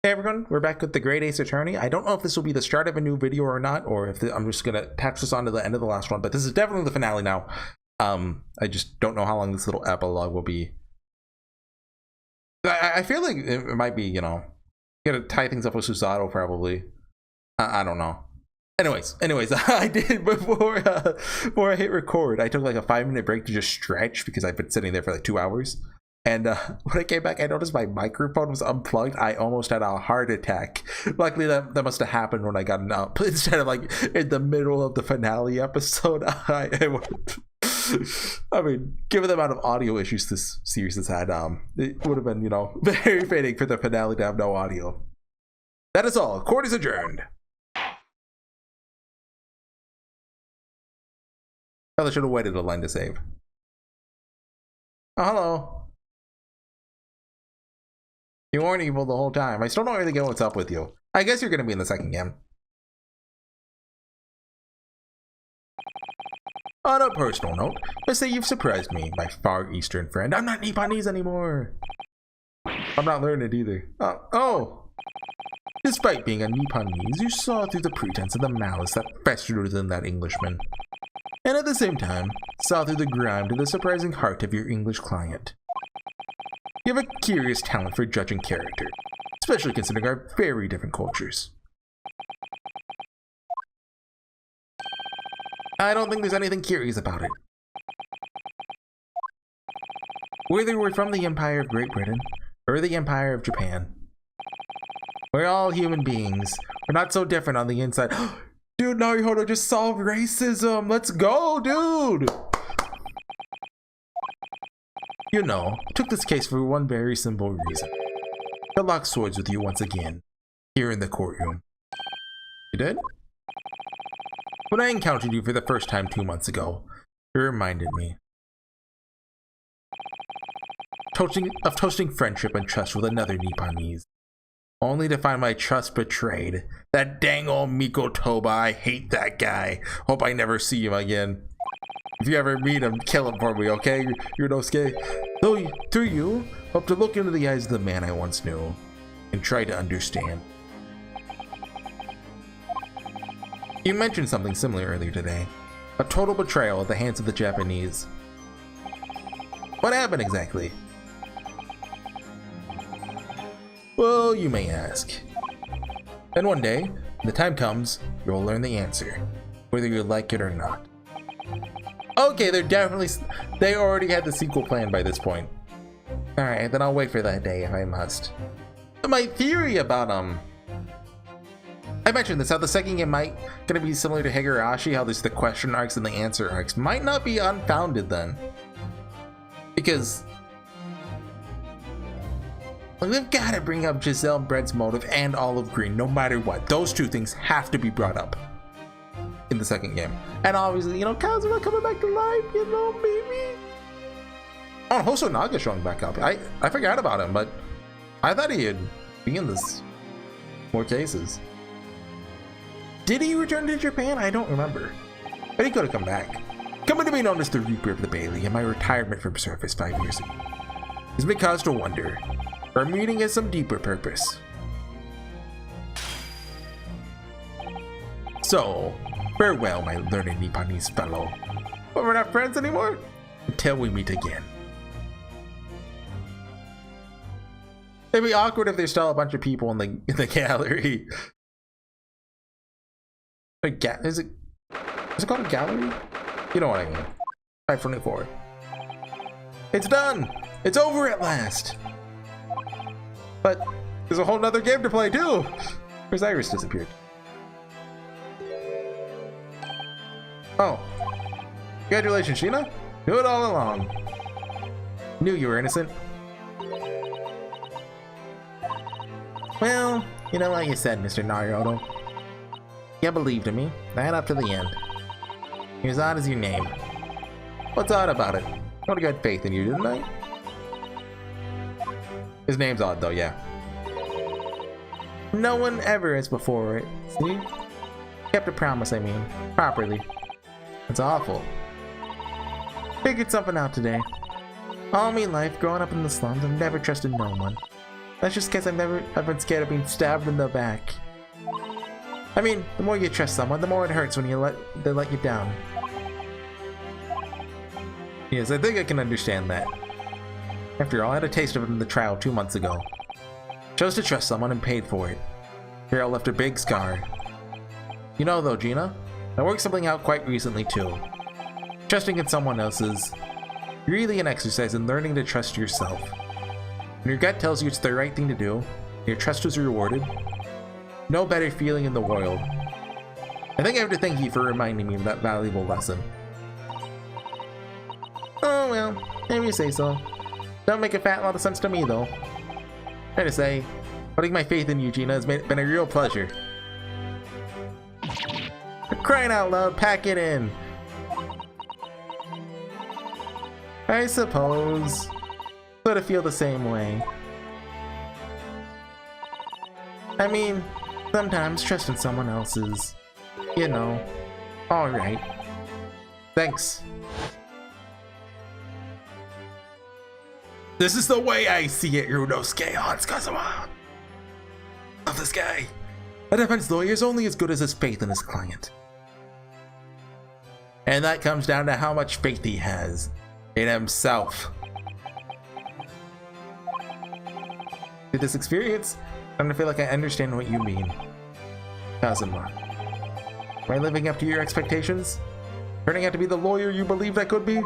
Hey everyone, we're back with the Great Ace Attorney. I don't know if this will be the start of a new video or not, or if I'm just gonna tax this on to the end of the last one, but this is definitely the finale now. I just don't know how long this little epilogue will be. I feel like it might be, you know, gonna tie things up with Susato probably. I don't know. Anyways, I did before I hit record, I took like a 5-minute break to just stretch because I've been sitting there for like 2 hours. And when I came back, I noticed my microphone was unplugged. I almost had a heart attack. Luckily, that must have happened when I got up instead of like in the middle of the finale episode. I mean, given the amount of audio issues this series has had, it would have been, you know, very fitting for the finale to have no audio. That is all. Court is adjourned. Probably should have waited a line to save. Oh, hello. You weren't evil the whole time. I still don't really get what's up with you. I guess you're gonna be in the second game. On a personal note, let's say you've surprised me, my Far Eastern friend. I'm not Nipponese anymore. I'm not learning it either. Oh! Despite being a Nipponese, you saw through the pretense of the malice that festered within that Englishman. And at the same time, saw through the grime to the surprising heart of your English client. You have a curious talent for judging character, especially considering our very different cultures. I don't think there's anything curious about it. Whether we're from the Empire of Great Britain or the Empire of Japan, we're all human beings. We're not so different on the inside. Dude, Naruhodo just solved racism. Let's go, dude. You know, I took this case for one very simple reason. To lock swords with you once again, here in the courtroom. You did? When I encountered you for the first time 2 months ago, you reminded me of toasting friendship and trust with another Nipponese. Only to find my trust betrayed. That dang old Miko Toba, I hate that guy. Hope I never see him again. If you ever meet him, kill him for me, okay? Yunosuke. Though through you, hope to look into the eyes of the man I once knew and try to understand. You mentioned something similar earlier today. A total betrayal at the hands of the Japanese. What happened exactly? Well, you may ask. And one day, when the time comes, you'll learn the answer, whether you like it or not. Okay, they already had the sequel planned by this point. Alright, then I'll wait for that day if I must. My theory about, I mentioned this, how the second game gonna be similar to Higurashi, how there's the question arcs and the answer arcs, might not be unfounded then. Because, like, they've gotta bring up Giselle Bread's motive and Olive Green, no matter what. Those two things have to be brought up in the second game. And obviously, you know, Kazuma coming back to life, you know, maybe. Oh, Hosonaga showing back up. I forgot about him, but I thought he'd be in this more cases. Did he return to Japan? I don't remember. But he could have come back. Coming to be known as the Reaper of the Bailey and my retirement from service 5 years ago has been cause to wonder. Our meeting has some deeper purpose. So, farewell, my learned Nipponese fellow. But we're not friends anymore? Until we meet again. It'd be awkward if there's still a bunch of people in the gallery. Is it called a gallery? You know what I mean. 524. It's done! It's over at last! But there's a whole nother game to play too! Where's Iris disappeared? Oh. Congratulations, Sheena. Knew it all along. Knew you were innocent. Well, you know what you said, Mr. Naruhodo. You believed in me, right up to the end. You're as odd as your name. What's odd about it? I would've got faith in you, didn't I? His name's odd though, yeah. No one ever has before it, see? Kept a promise, I mean. Properly. It's awful. Figured something out today. All me life, growing up in the slums, I've never trusted no one. That's just because I've been scared of being stabbed in the back. I mean, the more you trust someone, the more it hurts when they let you down. Yes, I think I can understand that. After all, I had a taste of it in the trial 2 months ago. Chose to trust someone and paid for it. Here I left a big scar. You know though, Gina, I worked something out quite recently too. Trusting in someone else is really an exercise in learning to trust yourself. When your gut tells you it's the right thing to do, your trust is rewarded. No better feeling in the world. I think I have to thank you for reminding me of that valuable lesson. Oh well, maybe you say so. Don't make a fat lot of sense to me though. Fair to say, putting my faith in you, Gina, has been a real pleasure. For crying out loud, pack it in. I suppose. Sort of feel the same way. I mean, sometimes trusting someone else is, you know, alright. Thanks. This is the way I see it, Ryunosuke Hanskazuma. Love this guy. A defense lawyer is only as good as his faith in his client. And that comes down to how much faith he has in himself. Through this experience, I'm gonna feel like I understand what you mean. Kazuma. Am I living up to your expectations? Turning out to be the lawyer you believed I could be?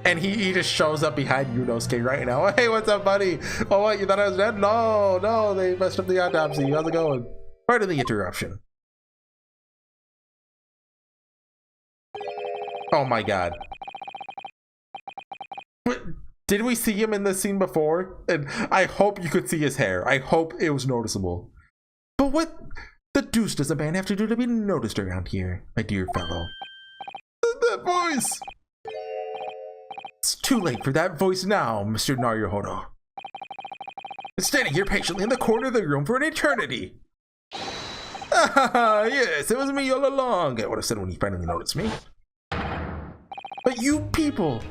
And he just shows up behind Ryunosuke right now. Hey, what's up, buddy? Oh, what, you thought I was dead? No, they messed up the autopsy. How's it going? Pardon the interruption. Oh my god. What? Did we see him in this scene before? And I hope you could see his hair. I hope it was noticeable. But what the deuce does a man have to do to be noticed around here, my dear fellow? That voice! It's too late for that voice now, Mr. Naruhodo. Been standing here patiently in the corner of the room for an eternity. Ah, yes, it was me all along, I would have said when he finally noticed me. But you people,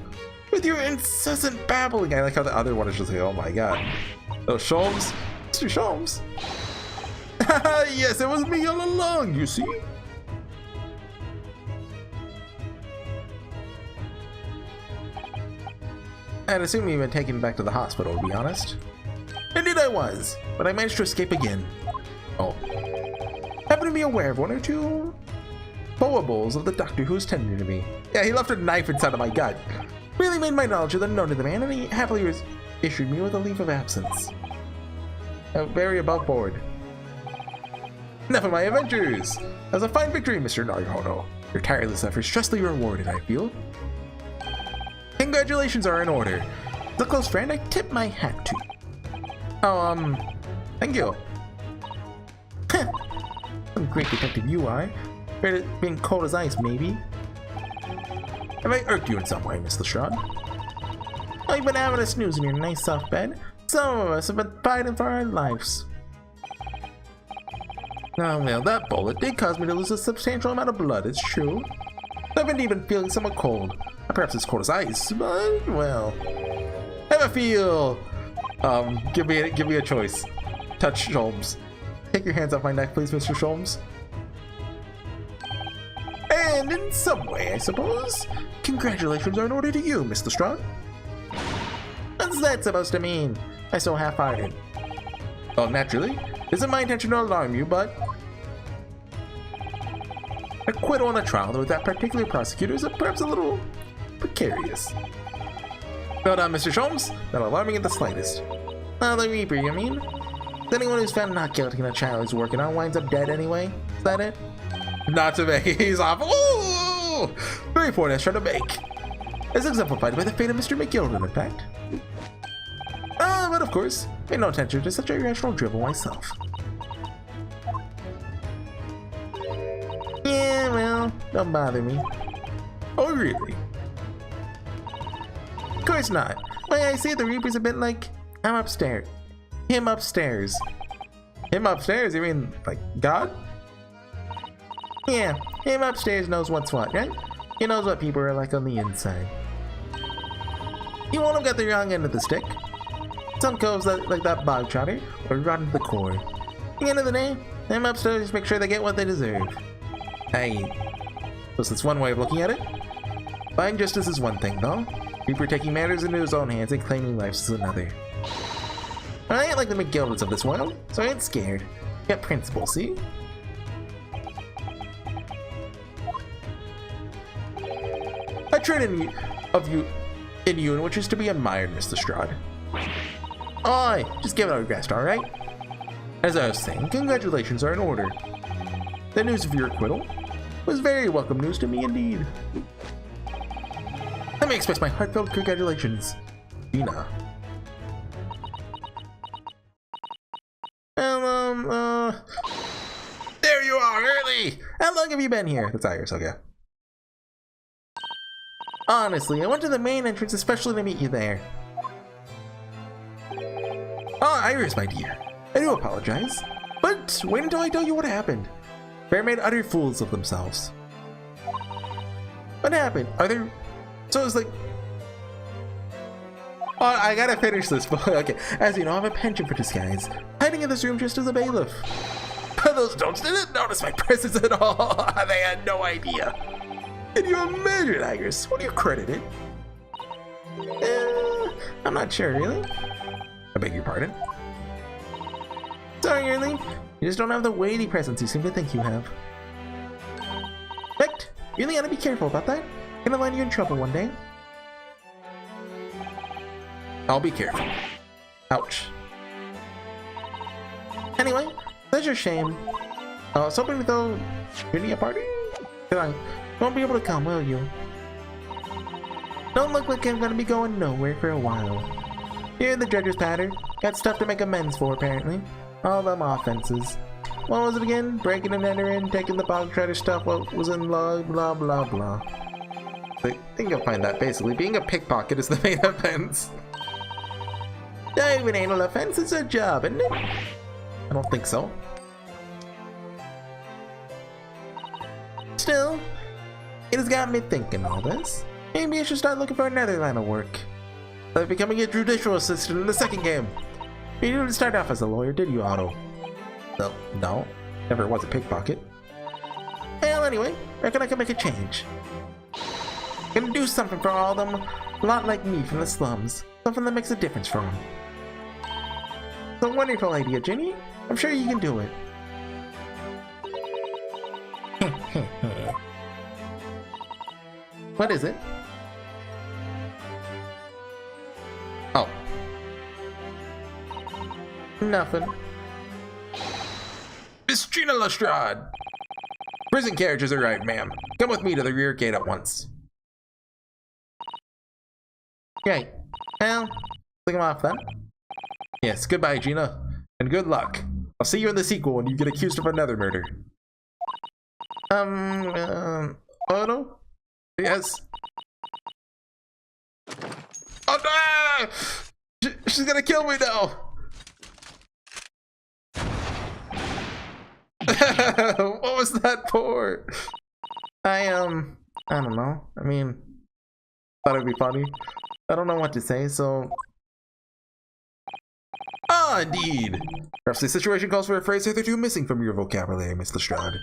with your incessant babbling, I like how the other one is just like, oh my god. Oh, Sholmes? Mr. Sholmes? Haha, yes, it was me all along, you see? I'd assume you've been taken back to the hospital, to be honest. Indeed I was, but I managed to escape again. Oh. Happen to be aware of one or two foibles of the doctor who's tending to me. Yeah, he left a knife inside of my gut. Really made my knowledge of the known to the man, and he happily issued me with a leave of absence. Very above board. Enough of my adventures! That was a fine victory, Mr. Naruhodo. Your tireless efforts justly rewarded, I feel. Congratulations are in order. As a close friend, I tip my hat to. Oh, thank you. Some great detective you are. Afraid of being cold as ice, maybe. Have I irked you in some way, Miss Lestrade? Oh, you've been having a snooze in your nice soft bed. Some of us have been fighting for our lives. Oh well, that bullet did cause me to lose a substantial amount of blood, it's true. I've been even feeling somewhat cold. Perhaps it's cold as ice, but, well. Have a feel! Give me a choice. Touch Sholmes. Take your hands off my neck, please, Mr. Sholmes. And in some way, I suppose. Congratulations are in order to you, Miss Lestrade. What's that supposed to mean? I so half-hearted. Well, naturally, it isn't my intention to alarm you, but acquittal on a trial with that particular prosecutor is perhaps a little precarious. Well done, Mr. Sholmes. Not alarming in the slightest. Oh, the Reaper, you mean? Anyone who's found not guilty in a trial he's working on winds up dead anyway? Is that it? Not to make. He's off. Ooh! Very point I was trying to make. As exemplified by the fate of Mr. McGilden, in fact. But of course, pay no attention to such irrational drivel myself. Yeah, well, don't bother me. Oh, really? Of course not. Why, I see the Reaper's a bit like I'm upstairs. Him upstairs. Him upstairs? You mean, like, God? Yeah, him upstairs knows what's what, right? He knows what people are like on the inside. You won't have got the wrong end of the stick. some coves that, like that bog trotter or rotten to the core. At the end of the day, I'm upstairs to make sure they get what they deserve. Hey, so that's one way of looking at it. Buying justice is one thing, though. Reaper taking matters into his own hands and claiming lives is another. I ain't like the McGildeds of this world, so I ain't scared. Got principle, see? I trade in you, which is to be admired, Mr. Strahd. Aye, just give it our best, alright? As I was saying, congratulations are in order. The news of your acquittal was very welcome news to me indeed. Let me express my heartfelt congratulations, Gina. There you are, early! How long have you been here? That's Iris, okay. Honestly, I went to the main entrance especially to meet you there. Oh, Iris, my dear. I do apologize, but wait until I tell you what happened. Bear made utter fools of themselves. What happened? Are there... So it's like... Oh, I gotta finish this, but okay. As you know, I have a penchant for disguise. Hiding in this room just as a bailiff. Those don'ts didn't notice my presence at all. They had no idea. Can you imagine, Iris? What do you credit it? I'm not sure, really. I beg your pardon? Sorry, Early. You just don't have the weighty presence you seem to think you have. Right? You really gotta be careful about that. Gonna land you in trouble one day. I'll be careful. Ouch. Anyway, that's your shame. I was hoping to throw Ginny a party? You won't be able to come, will you? Don't look like I'm gonna be going nowhere for a while. Here the judge's patter. Got stuff to make amends for, apparently. All them offenses. What was it again? Breaking and entering, taking the bog trotter stuff, what was in log, blah blah blah. I think you'll find that basically being a pickpocket is the main offense. Not even anal offense, it's a job, isn't it? I don't think so. Still, it has got me thinking all this. Maybe I should start looking for another line of work. Like becoming a judicial assistant in the second game. You didn't start off as a lawyer, did you, Otto? No. Never was a pickpocket. Well, anyway, reckon I can make a change. Gonna do something for all them, a lot like me from the slums. Something that makes a difference for them. It's a wonderful idea, Ginny. I'm sure you can do it. What is it? Oh. Nothing. Miss Gina Lestrade! Prison carriages are right, ma'am. Come with me to the rear gate at once. Right. Well, click him off then. Yes, goodbye, Gina. And good luck. I'll see you in the sequel when you get accused of another murder. Otto? Yes? Oh no! She's gonna kill me now! What was that for? I don't know. I mean, thought it'd be funny. I don't know what to say, so... Ah, indeed! Perhaps the situation calls for a phrase hitherto missing from your vocabulary, Miss Lestrade.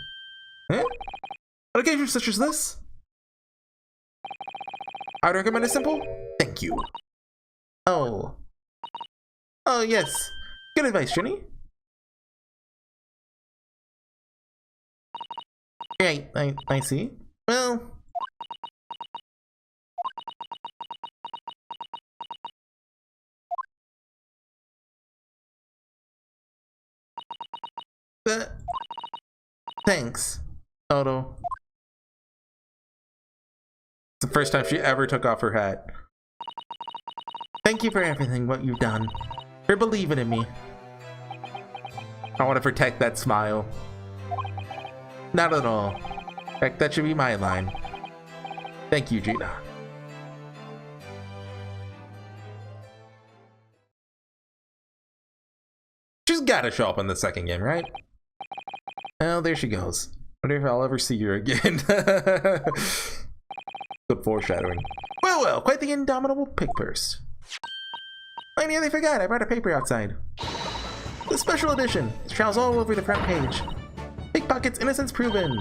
Eh? On occasions such as this? I'd recommend a simple thank you. Oh. Oh, yes. Good advice, Ginny. Right, I see. Well... Thanks, Otto. It's the first time she ever took off her hat. Thank you for everything, what you've done. For believing in me. I want to protect that smile. Not at all. In fact, that should be my line. Thank you, Gina. She's gotta show up in the second game, right? Well, there she goes. Wonder if I'll ever see her again. Good foreshadowing. Well, quite the indomitable pig purse. I nearly forgot, I brought a paper outside. The special edition. It travels all over the front page. Pickpocket's innocence proven.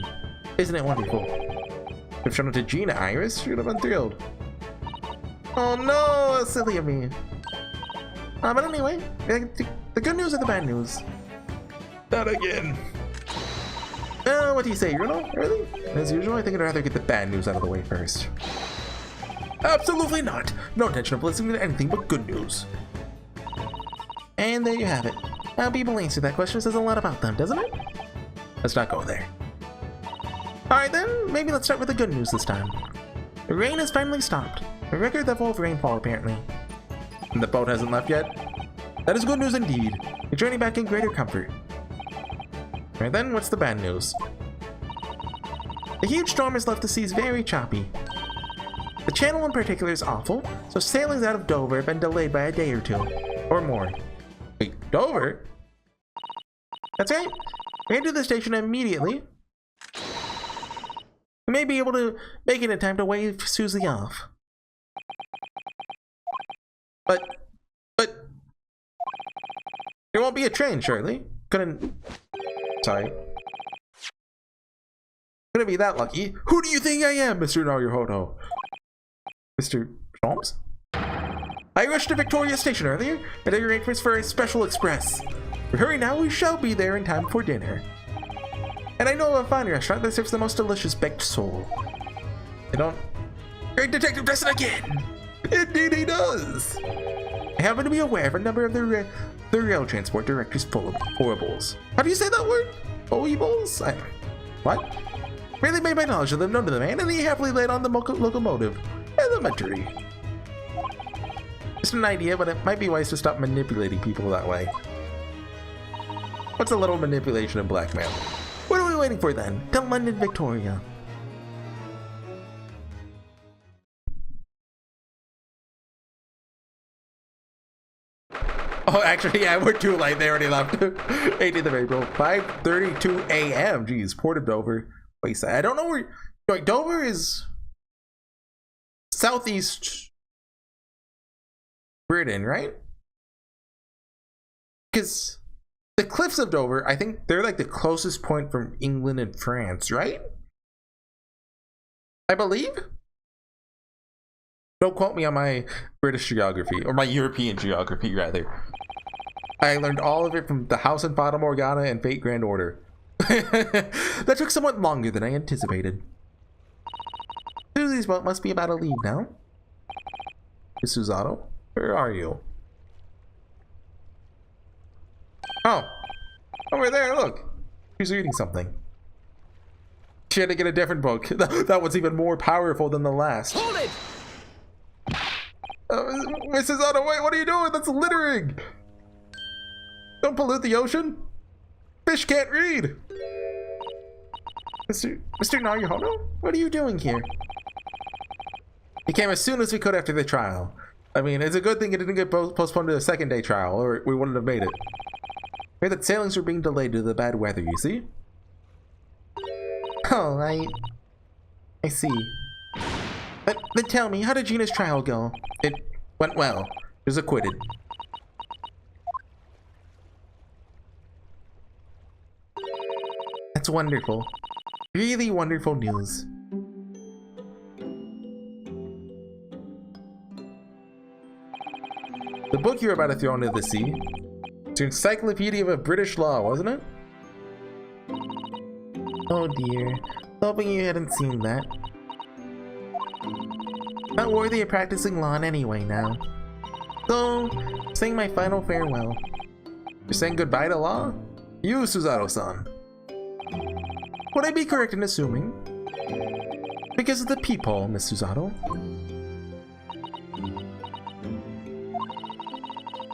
Isn't it wonderful? If shown it to Gina Iris, she would have been thrilled. Oh no, that's silly of me. But anyway, the good news or the bad news? Not again. What do you say, Bruno? Really? As usual, I think I'd rather get the bad news out of the way first. Absolutely not. No intention of listening to anything but good news. And there you have it. How people answer that question says a lot about them, doesn't it? Let's not go there. Alright then, maybe let's start with the good news this time. The rain has finally stopped. A record level of rainfall, apparently. And the boat hasn't left yet? That is good news indeed. You're journeying back in greater comfort. Alright then, what's the bad news? The huge storm has left the seas very choppy. The channel in particular is awful, so sailings out of Dover have been delayed by a day or two. Or more. Wait, Dover? That's right. We head to the station immediately. We may be able to make it in time to wave Susie off. But there won't be a train, surely. Sorry. Couldn't be that lucky. Who do you think I am, Mr. Naruhodo? Mr. Holmes? I rushed to Victoria Station earlier and made arrangements for a special express. Hurry now, we shall be there in time for dinner. And I know of a fine restaurant that serves the most delicious baked sole. I don't... Great Detective does it again! Indeed he does! I happen to be aware of a number of the rail transport directors' foibles. How do you say that word? Foibles? What? Really made my knowledge of them known to the man, and he happily laid on the locomotive. Elementary. Just an idea, but it might be wise to stop manipulating people that way. What's a little manipulation and blackmail? What are we waiting for then? To London, Victoria. Oh, actually, yeah, we're too late. They already left. 18th of April, 5:32 a.m. Jeez, Port of Dover. Wait, I don't know where. Like, Dover is southeast Britain, right? Because the cliffs of Dover, I think they're like the closest point from England and France, right? I believe. Don't quote me on my British geography, or my European geography, rather. I learned all of it from The House in Fata Morgana and Fate Grand Order. That took somewhat longer than I anticipated. Susie's boat must be about to leave now. Miss Susato, where are you? Oh, over there, look. She's reading something. She had to get a different book. That one's even more powerful than the last. Hold it! Mrs. Otto, wait, what are you doing? That's littering! Don't pollute the ocean! Fish can't read! Mr. Naruhodo, what are you doing here? He came as soon as we could after the trial. I mean, it's a good thing it didn't get postponed to a second day trial, or we wouldn't have made it. I heard that sailings were being delayed due to the bad weather, you see? Oh, I see. Then tell me, how did Gina's trial go? It went well. She was acquitted. That's wonderful. Really wonderful news. The book you're about to throw into the sea. It's your encyclopedia of British law, wasn't it? Oh dear. Hoping you hadn't seen that. Not worthy of practicing law in any way now. So, saying my final farewell. You're saying goodbye to law? You, Suzato-san. Would I be correct in assuming? Because of the peephole, Miss Suzato.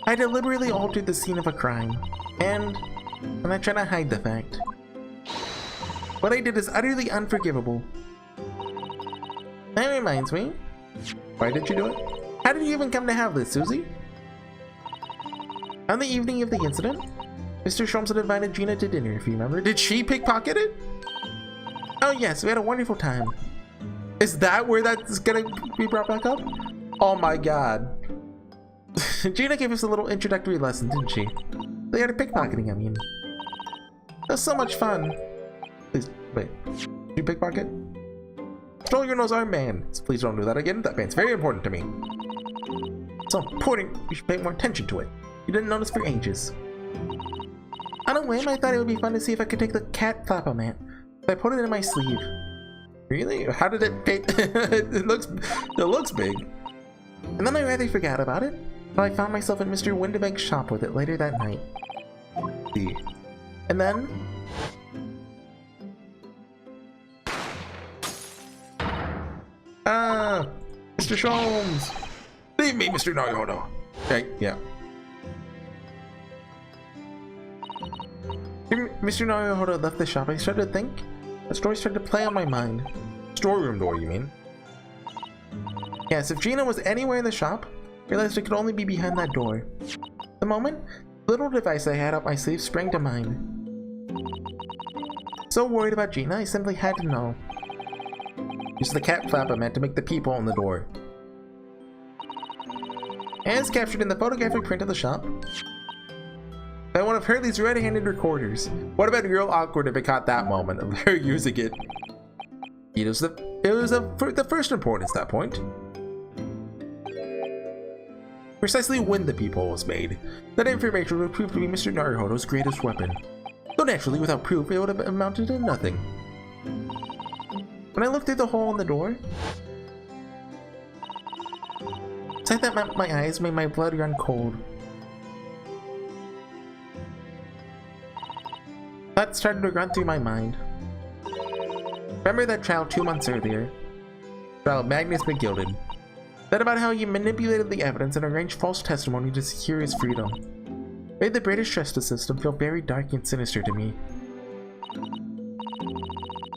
I deliberately altered the scene of a crime, and I'm not trying to hide the fact. What I did is utterly unforgivable. That reminds me. Why did you do it? How did you even come to have this, Susie? On the evening of the incident, Mr. Sholmes had invited Gina to dinner, if you remember. Did she pickpocket it? Oh yes, we had a wonderful time. Is that where that's gonna be brought back up? Oh my god. Gina gave us a little introductory lesson, didn't she? They had a pickpocketing, I mean. That was so much fun. Please, wait. Did you pickpocket? Stole your nose armband. Please don't do that again. That band's very important to me. So important, you should pay more attention to it. You didn't notice for ages. On a whim, I thought it would be fun to see if I could take the cat flap-o-mat. So I put it in my sleeve. Really? How did it fit? it looks big. And then I rather forgot about it. So I found myself in Mr. Windibank's shop with it later that night. See. And then... Ah! Mr. Sholmes! Leave me, Mr. Naruto! Okay, yeah. Mr. Naruto left the shop. I started to think. A story started to play on my mind. Storeroom door, you mean? Yes, if Gina was anywhere in the shop, I realized it could only be behind that door. The moment, the little device I had up my sleeve sprang to mind. So worried about Gina, I simply had to know. Use the cat flap I meant to make the peephole in the door. As captured in the photographic print of the shop, by one of Hurley's red-handed recorders. What about real awkward if it caught that moment of her using it? It was the first importance at that point. Precisely when the peephole was made, that information would prove to be Mr. Naruto's greatest weapon. Though naturally, without proof, it would have amounted to nothing. When I looked through the hole in the door, sight that met my eyes made my blood run cold. Thoughts started to run through my mind. Remember that trial 2 months earlier? Trial Magnus McGilded. That about how he manipulated the evidence and arranged false testimony to secure his freedom. Made the British justice system feel very dark and sinister to me.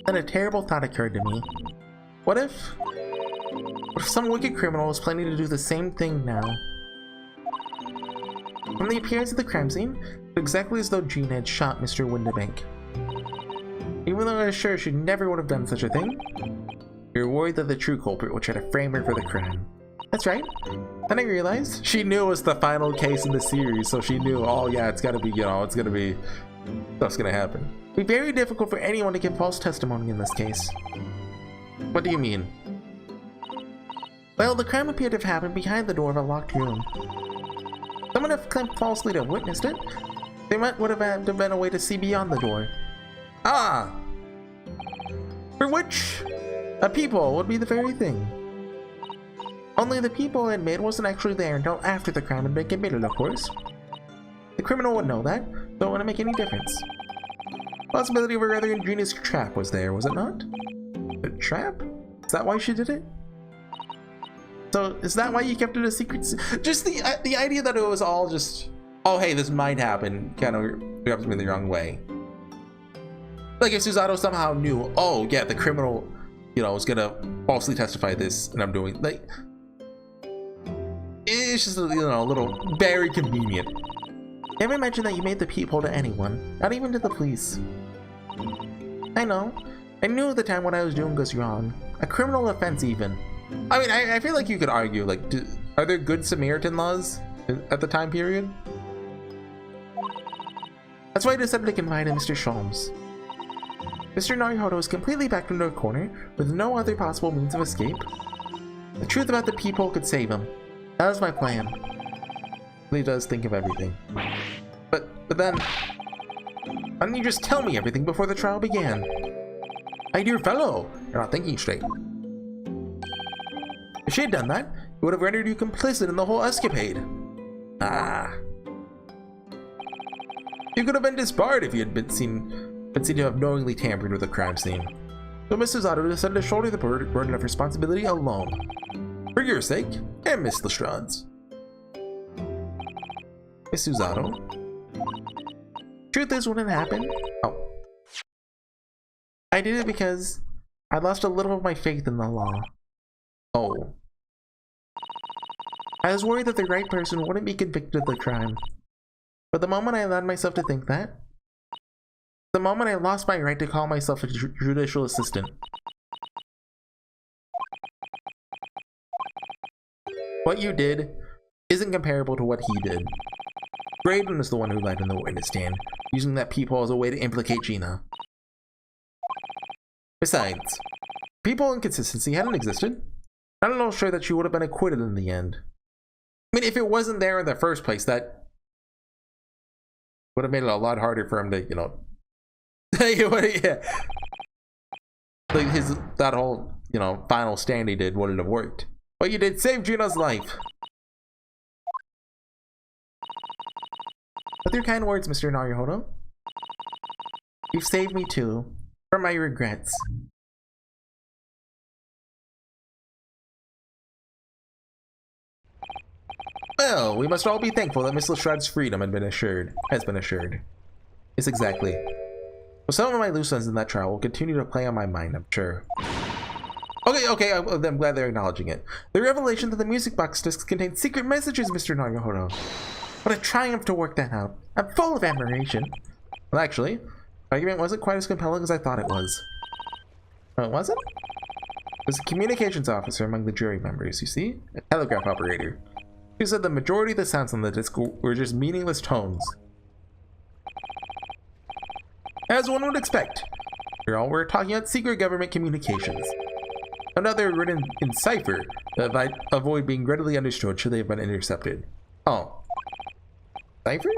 Then a terrible thought occurred to me. What if some wicked criminal was planning to do the same thing now? From the appearance of the crime scene, exactly as though Gina had shot Mr. Windibank. Even though I was sure she never would have done such a thing, we were worried that the true culprit would try to frame her for the crime. That's right. Then I realized she knew it was the final case in the series, so she knew, oh yeah, it's gotta be, stuff's gonna happen. It'd be very difficult for anyone to give false testimony in this case. What do you mean? Well, the crime appeared to have happened behind the door of a locked room. Someone have claimed falsely to have witnessed it. There would have had to have been a way to see beyond the door. Ah! For which a peephole would be the very thing. Only the peephole it made wasn't actually there until after the crime had been committed, of course. The criminal would know that, so it wouldn't make any difference. Possibility of a rather ingenious trap was there, was it not? A trap? Is that why she did it? So, is that why you kept it a secret? Just the idea that it was all just, oh hey, this might happen, kind of rubs me the wrong way. Like if Susato somehow knew, oh yeah, the criminal, is gonna falsely testify this, and I'm doing, like, it's just, a little very convenient. Never mention that you made the peephole to anyone, not even to the police. I know. I knew at the time what I was doing was wrong. A criminal offense even. I mean, I feel like you could argue, like, are there good Samaritan laws at the time period? That's why I decided to confide in Mr. Sholmes. Mr. Naruto is completely backed into a corner with no other possible means of escape. The truth about the peephole could save him. That was my plan. He does think of everything. But then, why didn't you just tell me everything before the trial began? My dear fellow, you're not thinking straight. If she had done that, it would have rendered you complicit in the whole escapade. Ah. You could have been disbarred if you had been seen to have knowingly tampered with the crime scene. So Mrs. Otto decided to shoulder the burden of responsibility alone. For your sake, and Miss Lestrande's. Miss Susato. Truth is, when it happened, I did it because I lost a little of my faith in the law. Oh. I was worried that the right person wouldn't be convicted of the crime. But the moment I allowed myself to think that, the moment I lost my right to call myself a judicial assistant. What you did isn't comparable to what he did. Graydon was the one who lied in the witness stand, using that peephole as a way to implicate Gina. Besides, peephole inconsistency hadn't existed. I'm not sure that she would have been acquitted in the end. I mean, if it wasn't there in the first place, that would have made it a lot harder for him to, you know, yeah. Like that whole, you know, final stand he did wouldn't have worked. What you did saved Gina's life. With your kind words, Mr. Naruhodo, you've saved me too, from my regrets. Well, we must all be thankful that Miss Lestrad's freedom has been assured. Yes, exactly. Well, some of my loose ends in that trial will continue to play on my mind, I'm sure. Okay, I'm glad they're acknowledging it. The revelation that the music box discs contain secret messages, Mr. Naruhodo. What a triumph to work that out. I'm full of admiration. Well, actually, the argument wasn't quite as compelling as I thought it was. Oh, it wasn't? There's a communications officer among the jury members, you see? A telegraph operator. He said the majority of the sounds on the disc were just meaningless tones. As one would expect. After all, we're talking about secret government communications. No doubt they're written in cipher that might avoid being readily understood should they have been intercepted. Oh. Cipher?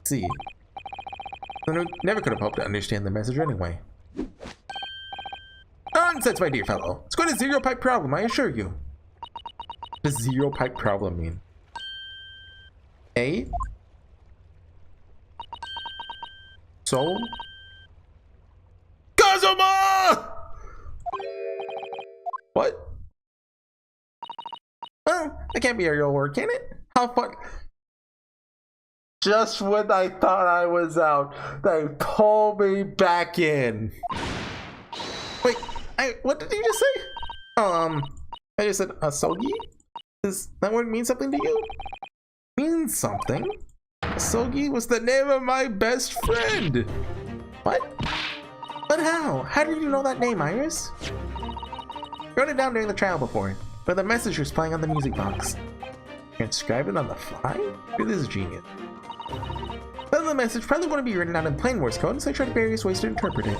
Let's see. I never could have hoped to understand the message anyway. Nonsense, my dear fellow. It's quite a zero-pipe problem, I assure you. What does zero-pipe problem mean? A? Soul? Kazuma! What? Well, that can't be a real word, can it? How fun. Just when I thought I was out, they pulled me back in. Wait, what did you just say? I just said asogi? Does that word mean something to you? Means something? Asogi was the name of my best friend. What? But how? How did you know that name, Iris? I wrote it down during the trial before, but the message was playing on the music box. Transcribe it on the fly? This is genius. Then the message probably wouldn't be written out in plain Morse code, so I tried various ways to interpret it.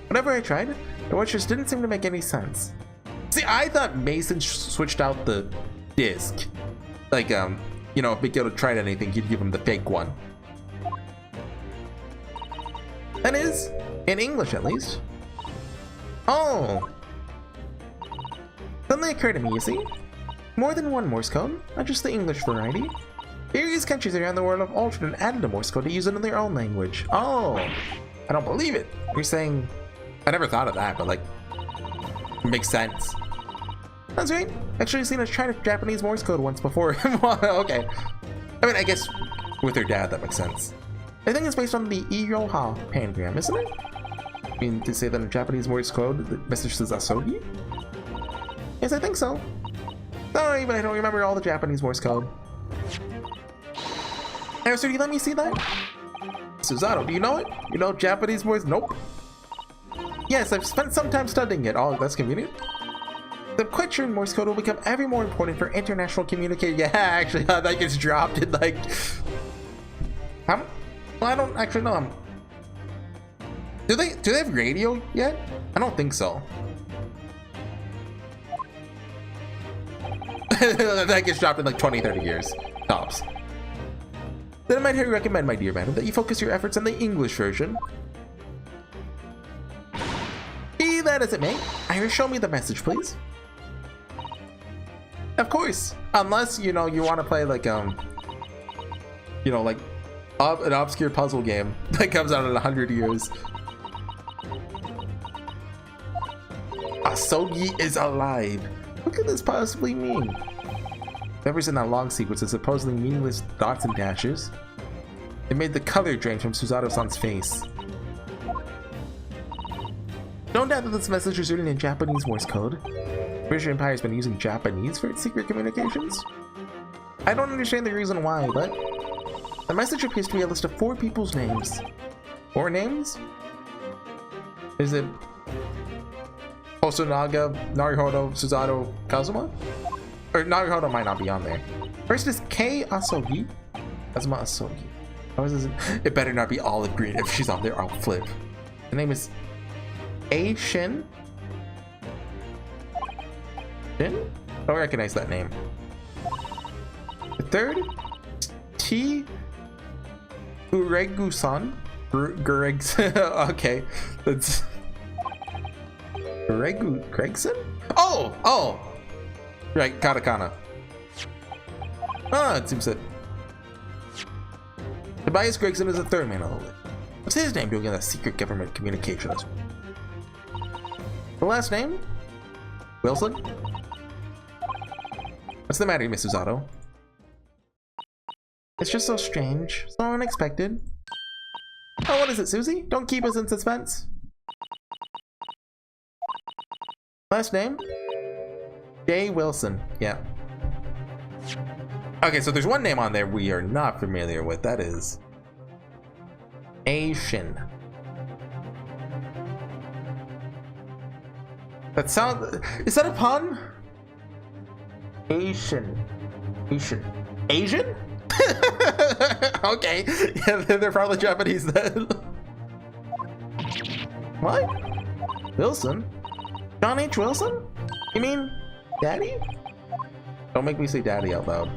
Whenever I tried, the words just didn't seem to make any sense. See, I thought Mason switched out the disc. Like, you know, if Miguel tried anything, he'd give him the fake one. That is, in English at least. Oh! Suddenly occurred to me, you see? More than one Morse code, not just the English variety. Various countries around the world have altered and added a Morse code to use it in their own language. Oh! I don't believe it. You're saying... I never thought of that, but like... It makes sense. That's right. Actually, seen us try to Japanese Morse code once before. Okay. I mean, I guess with her dad, that makes sense. I think it's based on the Iroha pangram, isn't it? I mean, to say that in Japanese Morse code, the message says asogi? Yes, I think so. Sorry, but I don't remember all the Japanese Morse code. Hey, sir, do you let me see that? Suzato, do you know it? You know Japanese Morse? Nope. Yes, I've spent some time studying it. Oh, that's convenient. I'm quite sure Morse code will become ever more important for international communication. Yeah, actually, that gets dropped in like... Well, I don't actually know. Do they have radio yet? I don't think so. That gets dropped in like 20-30 years. Tops. Then I might highly recommend, my dear madam, that you focus your efforts on the English version. Be that as it may, Iris, show me the message, please. Of course, unless, you know, you want to play like, you know, like an obscure puzzle game that comes out in 100 years. Asogi is alive. What could this possibly mean? Whoever's in that long sequence is supposedly meaningless dots and dashes. It made the color drain from Suzato-san's face. No doubt that this message is written in Japanese Morse code. The British Empire has been using Japanese for its secret communications. I don't understand the reason why, but the message appears to be a list of 4 people's names. 4 names? Is it Hosonaga, Naruhodo, Suzato, Kazuma? Or Naruhodo might not be on there. First is Kei Asogi. Asuma Asogi. How is this? It better not be olive green. If she's on there, I'll flip. The name is A Shin. Shin? I don't recognize that name. The third, T Uregu-san. Greg's. Okay, that's Gregson. Oh, right, katakana. It seems that Tobias Gregson is the third man on the list. What's his name doing in the secret government communications? The last name? Wilson? What's the matter, Miss Susato? It's just so strange, so unexpected. Oh, what is it, Susie? Don't keep us in suspense. Last name? Jay Wilson. Yeah. Okay, so there's one name on there we are not familiar with. That is A Shin. That sounds. Is that a pun? Asian. Asian? Okay. Yeah, they're probably Japanese then. What? Wilson? John H. Wilson? You mean Daddy? Don't make me say Daddy out loud.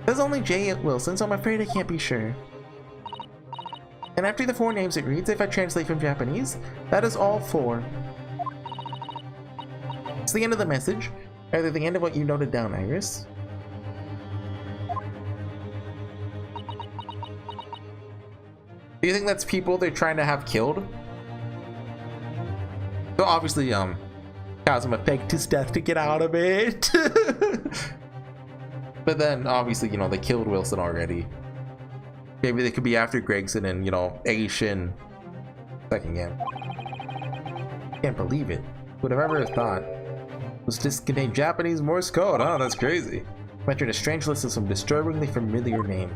There's only J. Wilson, so I'm afraid I can't be sure. And after the four names it reads, if I translate from Japanese, that is all four. It's the end of the message, rather the end of what you noted down, Iris. Do you think that's people they're trying to have killed? So obviously, Kazuma faked his death to get out of it. But then, obviously, you know, they killed Wilson already. Maybe they could be after Gregson and, you know, Asian. Second game. Can't believe it. Would have ever thought. Was this contained Japanese Morse code? Oh, that's crazy. Mentioned a strange list of some disturbingly familiar name.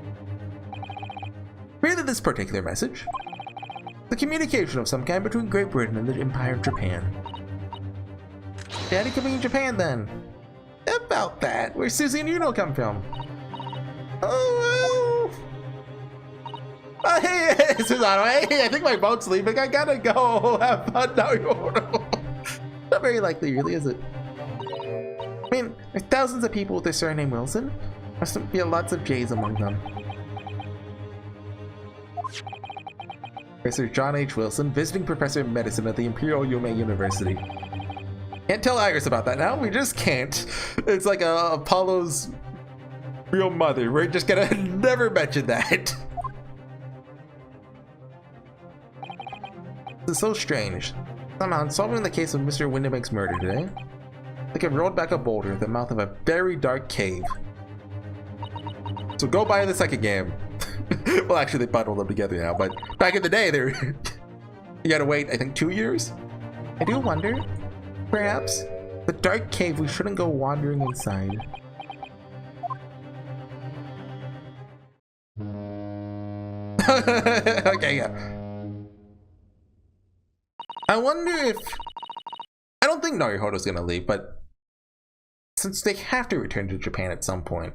Really, this particular message? The communication of some kind between Great Britain and the Empire of Japan. Daddy could be in Japan then. About that. Where's Susie and Yuno come from? Oh, well. Hey, Susanoo. Hey, I think my boat's leaving. I gotta go. Have fun now, Yuno. Not very likely, really, is it? I mean, there's thousands of people with the surname Wilson. Must be lots of J's among them. Professor John H. Wilson, visiting professor of medicine at the Imperial Yume University. Can't tell Iris about that now. We just can't. It's like Apollo's real mother. We're just gonna never mention that. This is so strange. Somehow, in solving the case of Mr. Windibank's murder today, like I rolled back a boulder at the mouth of a very dark cave. So go buy the second game. Well, actually, they bundled them together now, but back in the day, you gotta wait, I think, 2 years? I do wonder, perhaps, the dark cave we shouldn't go wandering inside. Okay, yeah. I wonder if... I don't think Naruhodo's gonna leave, but since they have to return to Japan at some point.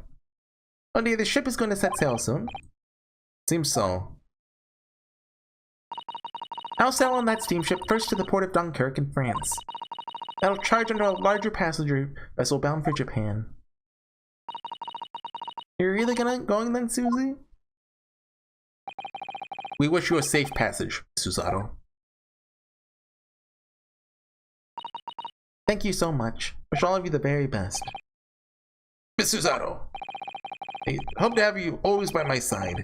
Oh dear, the ship is going to set sail soon. Seems so. I'll sail on that steamship first to the port of Dunkirk in France. That'll charge under a larger passenger vessel bound for Japan. You're really going then, Susie? We wish you a safe passage, Susato. Thank you so much. Wish all of you the very best. Miss Susato, I hope to have you always by my side.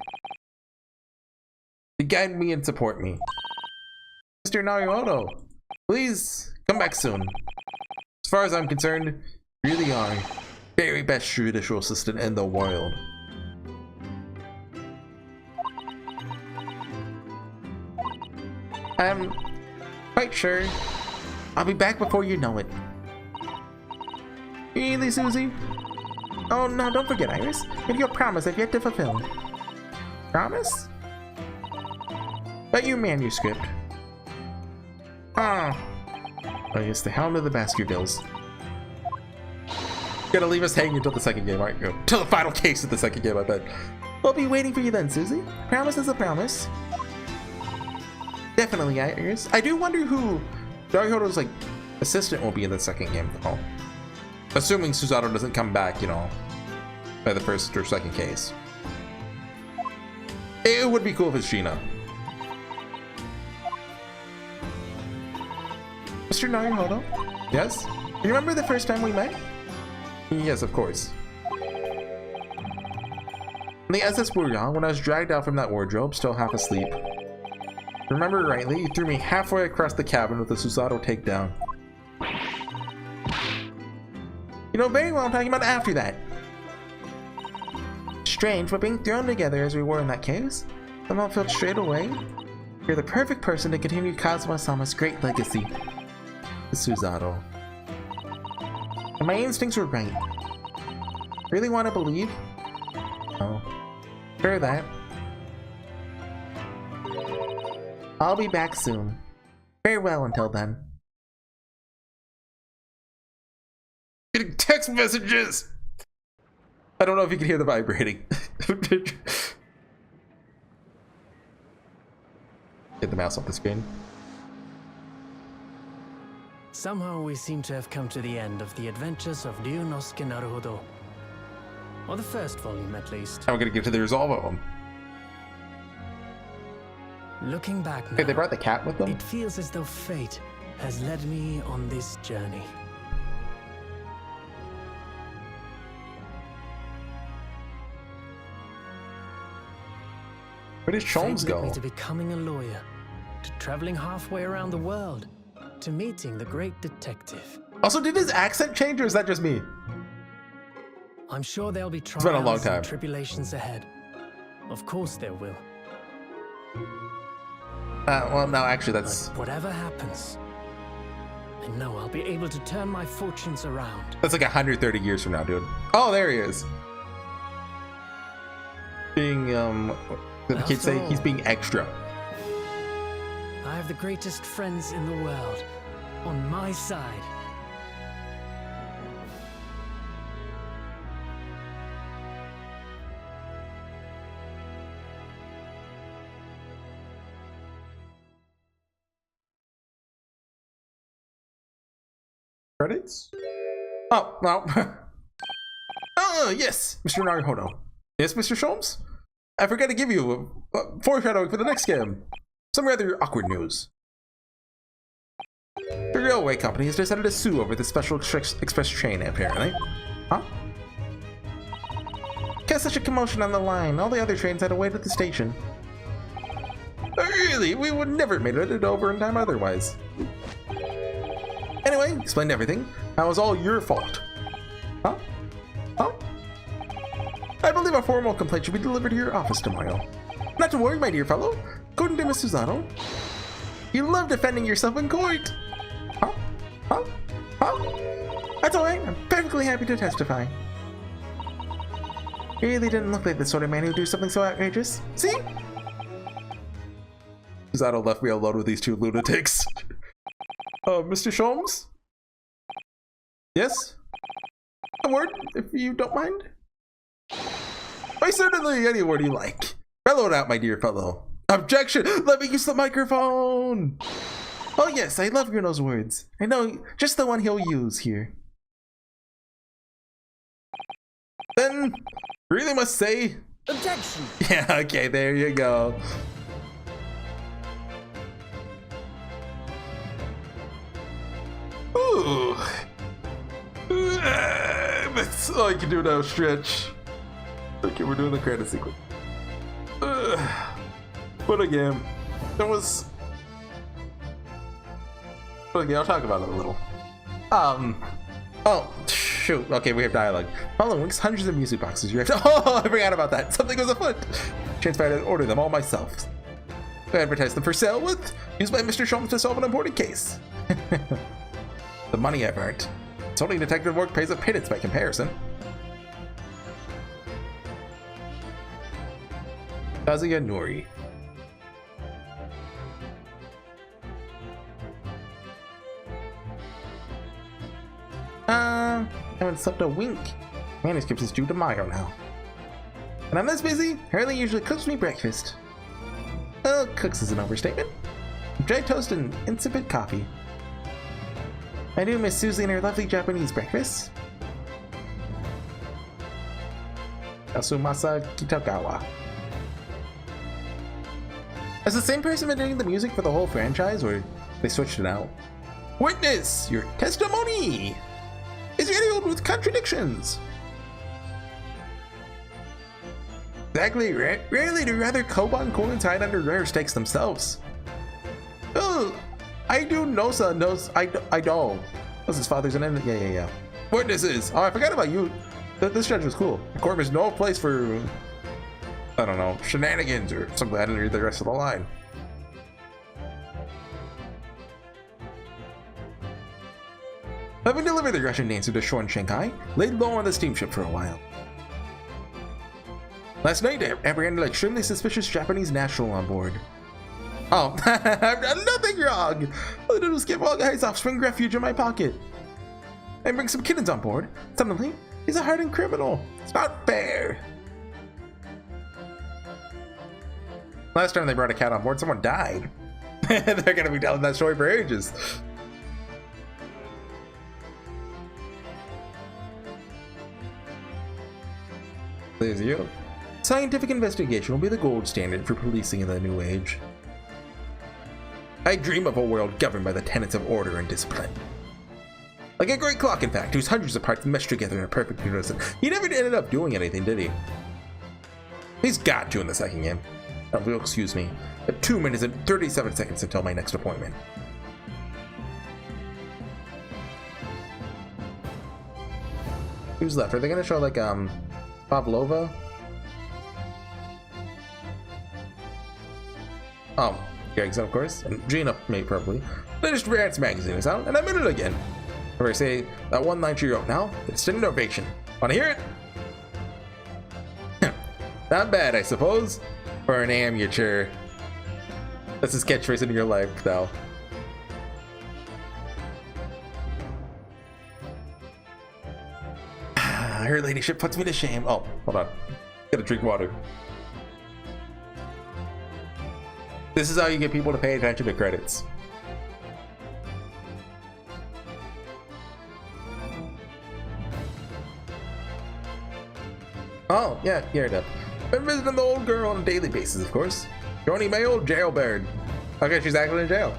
To guide me and support me. Mr. Naruhodo, please come back soon. As far as I'm concerned, you really are very best judicial assistant in the world. I'm quite sure I'll be back before you know it. Really, Susie? Oh no, don't forget, Iris. If your promise I've yet to fulfill. Promise? But your manuscript. Ah. I guess the Hound of the Baskervilles. Gonna leave us hanging until the second game, aren't you? Till the final case of the second game, I bet. We'll be waiting for you then, Susie. Promise is a promise. Definitely, Iris. I do wonder who Daruhodo's like assistant will be in the second game, though. Assuming Susato doesn't come back, you know, by the first or second case. It would be cool if it's Gina. Mr. Naruhodo? Yes? You remember the first time we met? Yes, of course. In the SS Bouillon, when I was dragged out from that wardrobe, still half asleep. Remember rightly, you threw me halfway across the cabin with a Susato takedown. You know very well I'm talking about after that. Strange, but being thrown together as we were in that case, somehow felt straight away, you're the perfect person to continue Kazuma-sama's great legacy. Susato. And my instincts were right. Really want to believe? Oh. Sure that. I'll be back soon. Farewell until then. Getting text messages! I don't know if you can hear the vibrating. Get the mouse off the screen. Somehow we seem to have come to the end of the adventures of Ryunosuke Naruhodo. Or the first volume, at least. I'm gonna get to the resolve of them. Looking back now, Okay, they brought the cat with them? it feels as though fate has led me on this journey. Where did Sholmes Fate led go? me to becoming a lawyer, to traveling halfway around the world, to meeting the great detective. Also, did his accent change or is that just me? I'm sure there'll be been a long trials time. and tribulations ahead. Of course there will. Well, no, actually, that's... But whatever happens, I know I'll be able to turn my fortunes around. That's like 130 years from now, dude. Oh, there he is. Being, the kids say he's being extra. I have the greatest friends in the world on my side. Credits? Oh, no. Oh, yes, Mr. Naruhodo. Yes, Mr. Sholmes? I forgot to give you a foreshadowing for the next game. Some rather awkward news. The railway company has decided to sue over the special express train, apparently. Huh? Got such a commotion on the line. All the other trains had to wait at the station. Really? We would never have made it over in time otherwise. Anyway, explained everything. That was all your fault. Huh? Huh? I believe a formal complaint should be delivered to your office tomorrow. Not to worry, my dear fellow. According to Miss Susato, you love defending yourself in court. Huh? Huh? Huh? That's alright. I'm perfectly happy to testify. You really didn't look like the sort of man who'd do something so outrageous. See? Susato left me alone with these two lunatics. Mr. Sholmes? Yes? A word, if you don't mind? Why, certainly, any word you like. Bellow it out, my dear fellow. Objection! Let me use the microphone! Oh yes, I love Bruno's words. I know just the one he'll use here. Then, really must say... Objection! Yeah, okay, there you go. Ooh. That's all I can do now, stretch. Okay, we're doing the credit sequence. What a game. That was... Okay, I'll talk about it a little. Oh, shoot. Okay, we have dialogue. Following weeks, hundreds of music boxes. You have to... Oh, I forgot about that. Something was afoot. Transpired to order them all myself. I advertised them for sale with... Used by Mr. Sholmes to solve an important case. The money I've earned. Solving detective work pays a pittance by comparison. Kazuya Nori. haven't slept a wink. Manuscripts is due tomorrow now. And I'm this busy, Hurley usually cooks me breakfast. Oh, cooks is an overstatement. Dry toast and insipid coffee. I do miss Susie and her lovely Japanese breakfast. Asumasa Kitagawa. Has the same person been doing the music for the whole franchise, or they switched it out? Witness your testimony is riddled with contradictions. Exactly, rarely do rather Koban coins hide under rare stakes themselves. Oh, I do Nosa knows I don't. Was his father's an end? Yeah. Witnesses. Oh, I forgot about you. This judge was cool. The court is no place for, I don't know, shenanigans or something. I didn't read the rest of the line. Having delivered the Russian dancer to shore in Shanghai, laid low on the steamship for a while. Last night, I apprehended an extremely suspicious Japanese national on board. Oh, I've done nothing wrong! All I did was get all guys offspring refuge in my pocket. And bring some kittens on board. Suddenly, he's a hardened criminal. It's not fair. Last time they brought a cat on board, someone died. They're gonna be telling that story for ages. There's you. Scientific investigation will be the gold standard for policing in the new age. I dream of a world governed by the tenets of order and discipline. Like a great clock, in fact, whose hundreds of parts meshed together in a perfect unison. He never ended up doing anything, did he? He's got to in the second game. Oh, excuse me. 2 minutes and 37 seconds until my next appointment. Who's left? Are they gonna show like Pavlova? Oh, Gregson, of course, and Gina, maybe probably. Finished Rants magazine is out, and I'm in it again. If I say that one line she wrote now, it's an innovation. Wanna hear it? Not bad, I suppose, for an amateur. That's his catchphrase in your life, though. Her ladyship puts me to shame. Oh, hold on. Gotta drink water. This is how you get people to pay attention to credits. Oh, yeah, here it is. Been visiting the old girl on a daily basis, of course. Joining my old jailbird. Okay, she's actually in jail.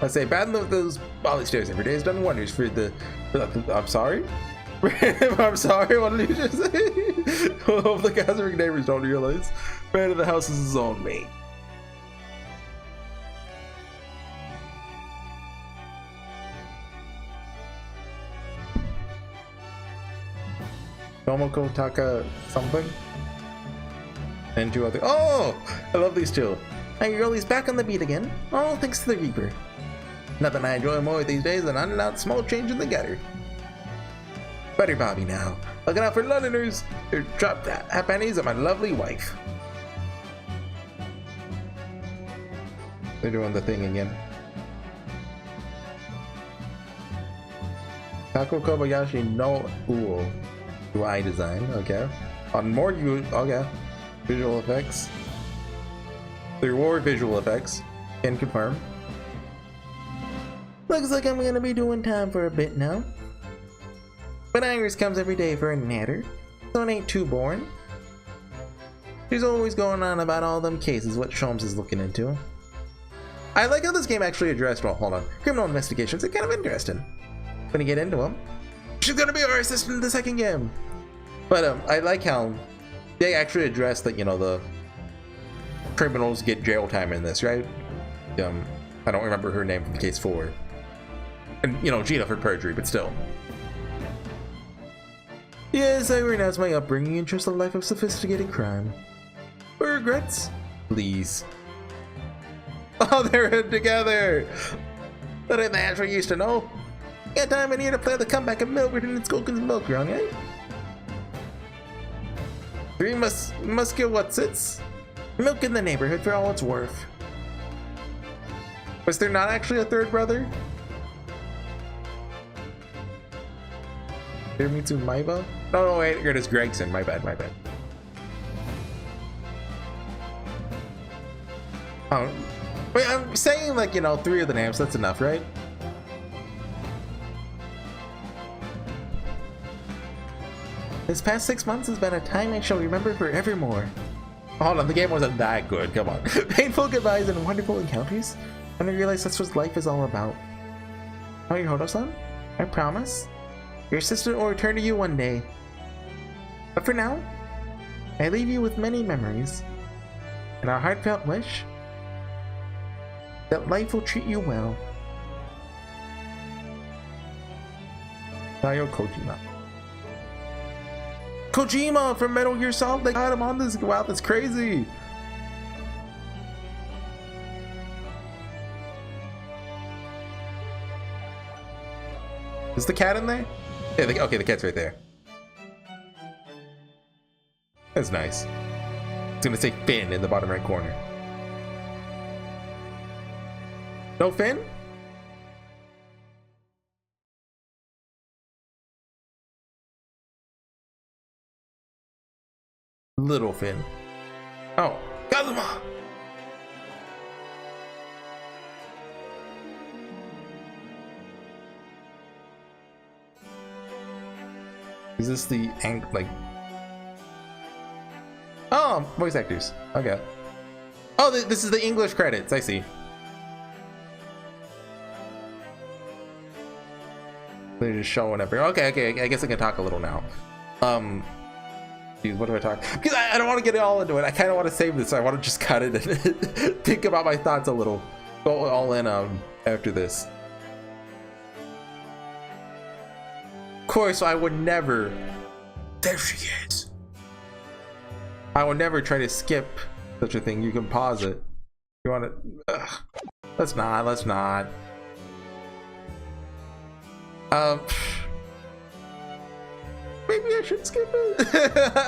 I say, batting those Bali stairs every day has done wonders for the I'm sorry? I'm sorry, what did you just say? Hope the Catholic neighbors don't realize. Man of the house is his own mate. Tomoko Taka something? And two other. Oh! I love these two. My girlie's back on the beat again. Oh, thanks to the Reaper. Nothing I enjoy more these days than unannounced small change in the gutter. Better Bobby now. Looking out for Londoners. They're dropped pennies on my lovely wife. They're doing the thing again. Tako Kobayashi no Uo. UI design, okay. On more okay. Visual effects. There were visual effects. Can confirm. Looks like I'm gonna be doing time for a bit now. But Iris comes every day for a natter, so it ain't too boring. She's always going on about all them cases what Sholmes is looking into. I like how this game actually addressed, well, hold on, criminal investigations. It's kind of interesting. Gonna get into them. She's gonna be our assistant in the second game. But I like how they actually address that, you know, the criminals get jail time in this, right? I don't remember her name from case 4. And, you know, Gina for perjury, but still. Yes, I renounce my upbringing and trust a life of sophisticated crime. Regrets? Please. Oh, they're in together! That ain't the answer we used to know. Got time in here to play the comeback of Milford and its Gulkin's milk wrong, eh? 3 must get what sits. Milk in the neighborhood for all it's worth. Was there not actually a third brother? Hiromitsu Maiba? No, wait, Curtis Gregson. My bad. Oh, wait, I'm saying like, you know, 3 of the names. That's enough, right? This past 6 months has been a time I shall remember forevermore. Hold on, the game wasn't that good. Come on. Painful goodbyes and wonderful encounters. And I realize that's what life is all about. Oh, your Hodo-san? I promise. Your assistant will return to you one day. But for now, I leave you with many memories. And our heartfelt wish that life will treat you well. Tayo Kojima. Kojima from Metal Gear Solid, they got him on this. Wow, that's crazy. Is the cat in there? Yeah, okay, the cat's right there. That's nice. It's gonna say Finn in the bottom right corner. No Finn? Little Finn. Oh, Kazuma! Is this the like? Oh, voice actors. Okay. Oh, this is the English credits. I see. They're just showing up here. Okay. I guess I can talk a little now. Geez, what do I talk? Because I don't want to get all into it. I kind of want to save this. So I want to just cut it and think about my thoughts a little. Go all in after this. Of course, I would never. There she is. I would never try to skip such a thing. You can pause it. You want to? Let's not. Maybe I should skip it.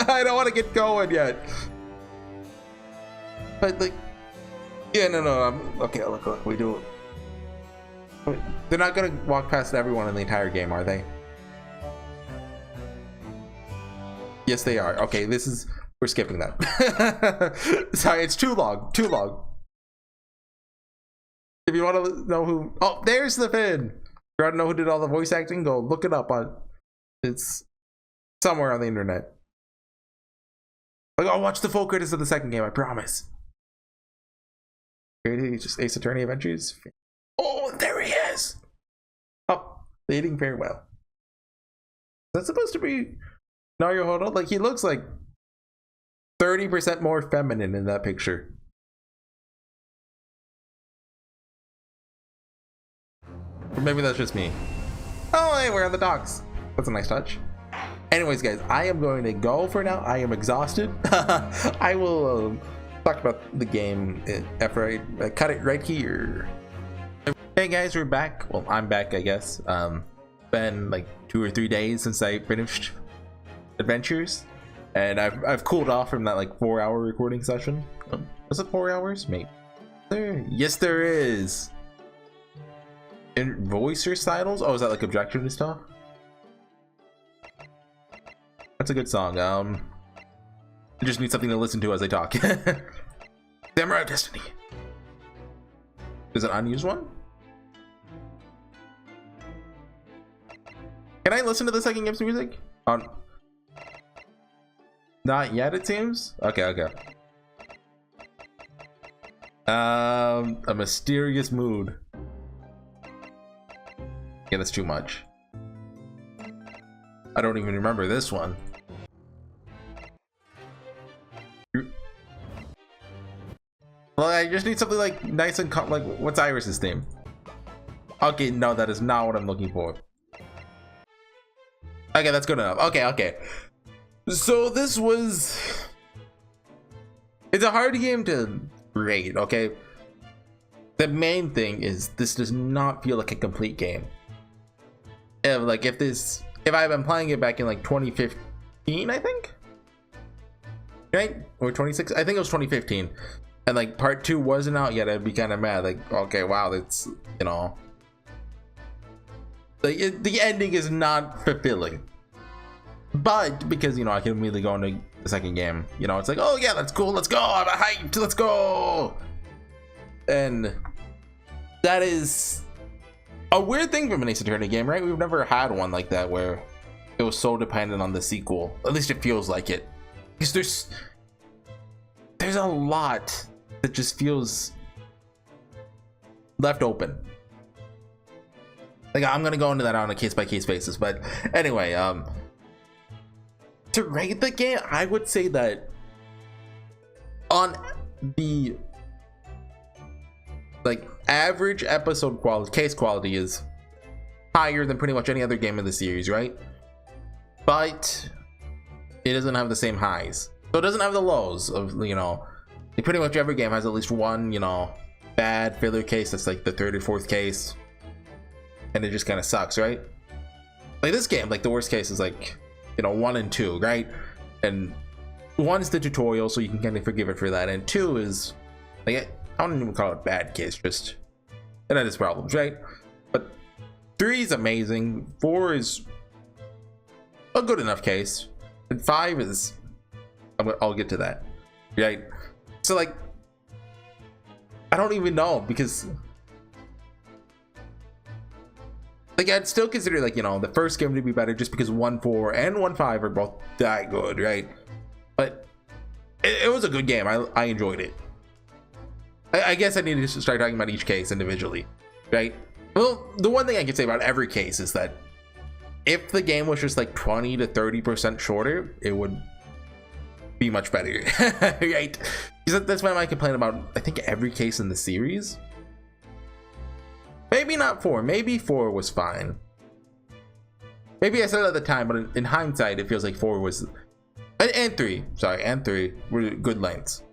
I don't want to get going yet. But like, yeah, no. Okay, look. We do it. They're not gonna walk past everyone in the entire game, are they? Yes, they are. Okay, we're skipping that. Sorry, it's too long. If you want to know who, oh, there's the Finn. If you want to know who did all the voice acting, go look it up it's somewhere on the internet. Like, I'll watch the full credits of the second game, I promise. Just Ace Attorney Adventures. Oh, there he is. Oh, leading farewell. Is that supposed to be Naruhodo? Like, he looks like 30% more feminine in that picture. Or maybe that's just me. Oh, hey, we're on the docks. That's a nice touch. Anyways, guys, I am going to go for now. I am exhausted. I will talk about the game after I cut it right here. Hey guys, we're back. Well, I'm back, I guess. Been like 2 or 3 days since I finished Adventures, and I've cooled off from that like 4-hour recording session. Was it 4 hours? Maybe. Yes, there is. In voice recitals? Oh, is that like objection and stuff? That's a good song. I just need something to listen to as I talk. Samurai of Destiny. Is it an unused one? Can I listen to the second game's music? Not yet, it seems. Okay. A mysterious mood. Yeah, that's too much. I don't even remember this one. Well, I just need something like nice and like, what's Iris's theme? Okay, no, that is not what I'm looking for. Okay, that's good enough. Okay. So this was... It's a hard game to rate, okay? The main thing is this does not feel like a complete game. If I've been playing it back in like 2015, I think? Right? Or 26? I think it was 2015. And like part 2 wasn't out yet, I'd be kind of mad. Like, okay, wow, that's, you know. Like, the ending is not fulfilling. But because, you know, I can immediately go into the second game, you know, it's like, oh yeah, that's cool, let's go, I'm hyped, let's go. And that is a weird thing from an Ace Attorney game, right? We've never had one like that where it was so dependent on the sequel. At least it feels like it. Because there's a lot that just feels left open. Like, I'm gonna go into that on a case-by-case basis, but anyway, to rate the game, I would say that on the like average episode quality, case quality is higher than pretty much any other game in the series, right? But it doesn't have the same highs, so it doesn't have the lows of, you know, like pretty much every game has at least one, you know, bad filler case that's like the third or fourth case, and it just kind of sucks, right? Like this game, like the worst case is like, you know, 1 and 2, right? And 1 is the tutorial, so you can kind of forgive it for that, and 2 is like, I don't even call it bad case, just it had its problems, right? But 3 is amazing, 4 is a good enough case, and 5 is, I'll get to that, right? So like, I don't even know, because like I'd still consider, like, you know, the first game to be better just because 1.4 and 1.5 are both that good, right? But it was a good game. I enjoyed it. I guess I need to start talking about each case individually, right? Well, the one thing I can say about every case is that if the game was just like 20 to 30% shorter, it would be much better, right? Because that's why I complain about, I think, every case in the series. Maybe not 4, maybe 4 was fine. Maybe I said it at the time, but in hindsight, it feels like 4 was, and 3, sorry, and 3 were good lengths.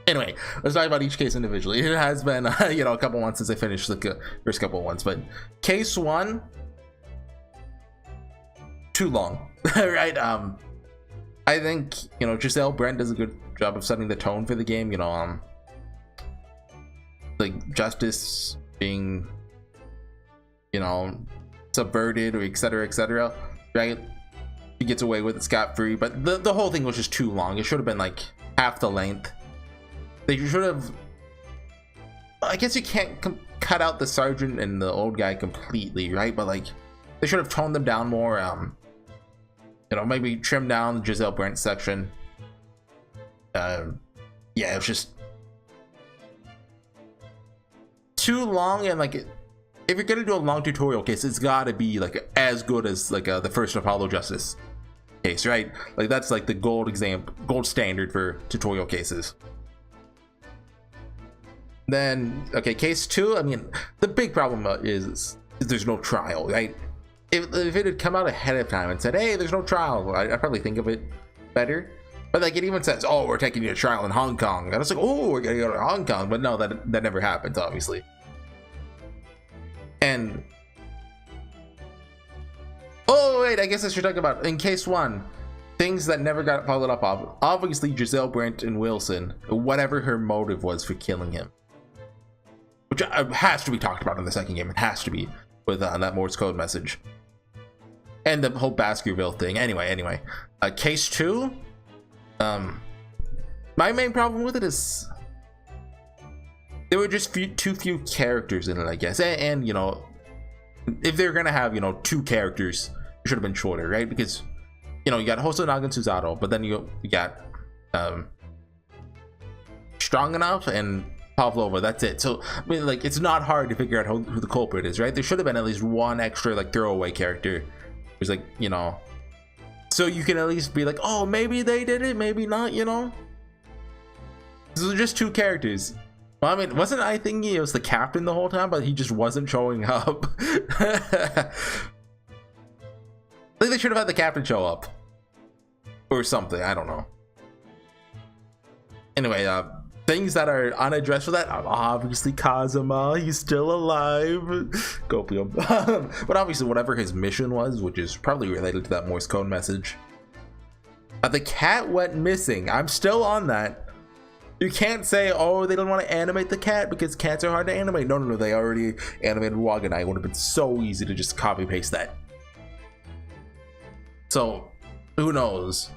Anyway, let's talk about each case individually. It has been, you know, a couple months since I finished the first couple ones, but case 1, too long, right? I think, you know, Giselle Brent does a good job of setting the tone for the game, you know, like justice being, you know, subverted, or etc., right? He gets away with it scot-free, but the whole thing was just too long. It should have been like half the length. They should have, I guess you can't cut out the sergeant and the old guy completely, right? But like, they should have toned them down more. You know, maybe trim down the Giselle Brent section. Yeah, it was just too long, and like, if you're gonna do a long tutorial case, it's gotta be like as good as like the first Apollo Justice case, right? Like that's like the gold standard for tutorial cases. Then, okay, case 2, I mean, the big problem is there's no trial, right? If it had come out ahead of time and said, hey, there's no trial, I'd probably think of it better. But like, it even says, oh, we're taking you to trial in Hong Kong. And it's like, oh, we're gonna go to Hong Kong. But no, that never happens, obviously. And oh wait, I guess I should talk about in case 1, things that never got followed up of. Obviously, Giselle Brent and Wilson, whatever her motive was for killing him, which has to be talked about in the second game. It has to be with that Morse code message and the whole Baskerville thing. Anyway, case 2. My main problem with it is there were just too few characters in it, I guess. And you know, if they're gonna have, you know, 2 characters, it should have been shorter, right? Because, you know, you got Hosonaga and Susato, but then you got Strong Enough and Pavlova. That's it. So I mean, like, it's not hard to figure out who the culprit is, right? There should have been at least one extra like throwaway character who's like, you know, so you can at least be like, oh, maybe they did it, maybe not, you know. So just 2 characters. Well, I mean, wasn't I thinking it was the captain the whole time, but he just wasn't showing up? I think they should have had the captain show up or something. I don't know. Anyway, things that are unaddressed for that, obviously Kazuma, he's still alive. Gopium. But obviously whatever his mission was, which is probably related to that Morse code message. The cat went missing. I'm still on that. You can't say, oh, they don't want to animate the cat because cats are hard to animate. No, they already animated Waganai. It would have been so easy to just copy paste that. So who knows,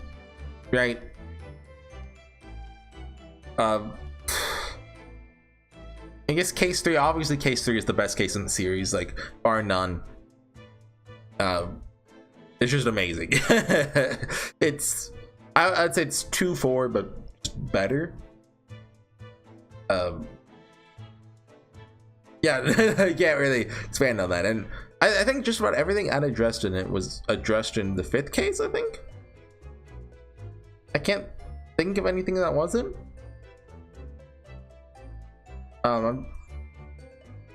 right? I guess case 3, obviously case 3 is the best case in the series, like bar none. It's just amazing. It's I'd say it's 2-4 but better. Yeah, I can't really expand on that. And I think just about everything unaddressed in it was addressed in the 5th case, I think. I can't think of anything that wasn't.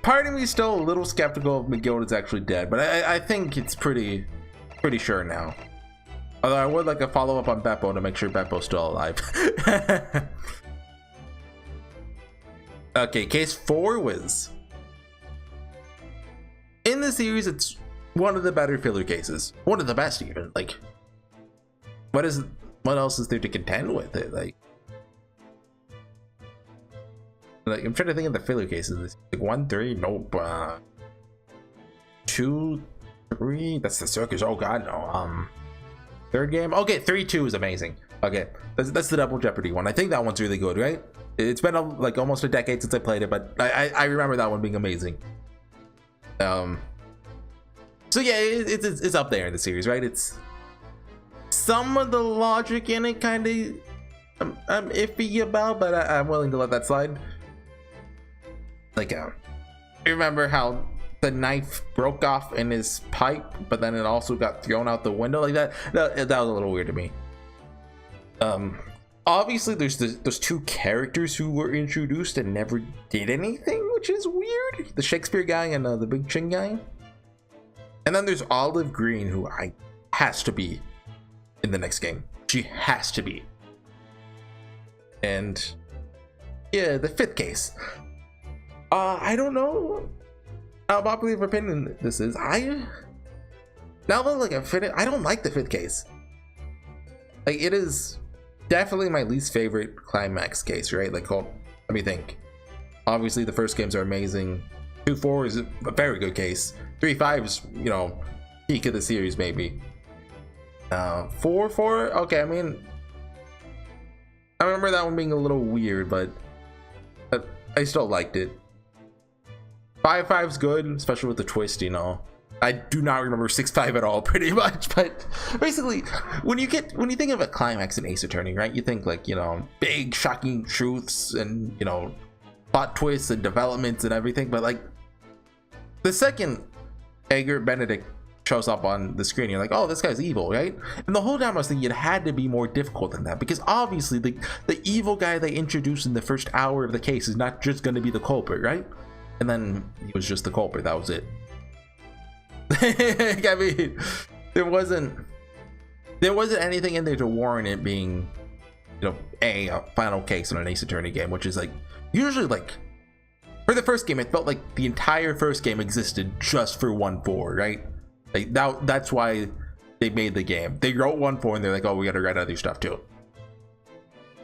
Part of me is still a little skeptical if McGill is actually dead, but I think it's pretty sure now. Although I would like a follow-up on Beppo to make sure Beppo's still alive. Okay, case 4 was... in the series, it's one of the better filler cases. One of the best, even. Like, what else is there to contend with it? Like I'm trying to think of the filler cases. Like 1, 3, nope. 2, 3, that's the circus. Oh god, no. Third game, okay, 3, 2 is amazing. Okay, that's the Double Jeopardy one. I think that one's really good, right? It's been like almost a decade since I played it, but I remember that one being amazing. So yeah, it's up there in the series, right? It's some of the logic in it kind of I'm iffy about, but I'm willing to let that slide. Like, remember how the knife broke off in his pipe, but then it also got thrown out the window like that? That was a little weird to me. Obviously, there's those 2 characters who were introduced and never did anything, which is weird. The Shakespeare guy and the Big Chin guy. And then there's Olive Green, who has to be in the next game. She has to be. And yeah, the 5th case. I don't know how popular of opinion this is. Now that like I've finished, I don't like the 5th case. Like, it is definitely my least favorite climax case, right? Like, let me think. Obviously, the first games are amazing. 2-4 is a very good case. 3-5 is, you know, peak of the series maybe. 4-4, okay. I mean, I remember that one being a little weird, but I still liked it. 5-5's good, especially with the twist, you know. I do not remember 6-5 at all, pretty much. But basically, when you think of a climax in Ace Attorney, right? You think like, you know, big shocking truths and, you know, plot twists and developments and everything. But like, the second Edgar Benedict shows up on the screen, you're like, oh, this guy's evil, right? And the whole time I was thinking it had to be more difficult than that, because obviously the evil guy they introduced in the first hour of the case is not just going to be the culprit, right? And then he was just the culprit. That was it. I mean, there wasn't anything in there to warrant it being, you know, a final case in an Ace Attorney game, which is like usually, like, for the first game, it felt like the entire first game existed just for 1-4, right? Like that's why they made the game. They wrote 1-4 and they're like, oh, we gotta write other stuff too.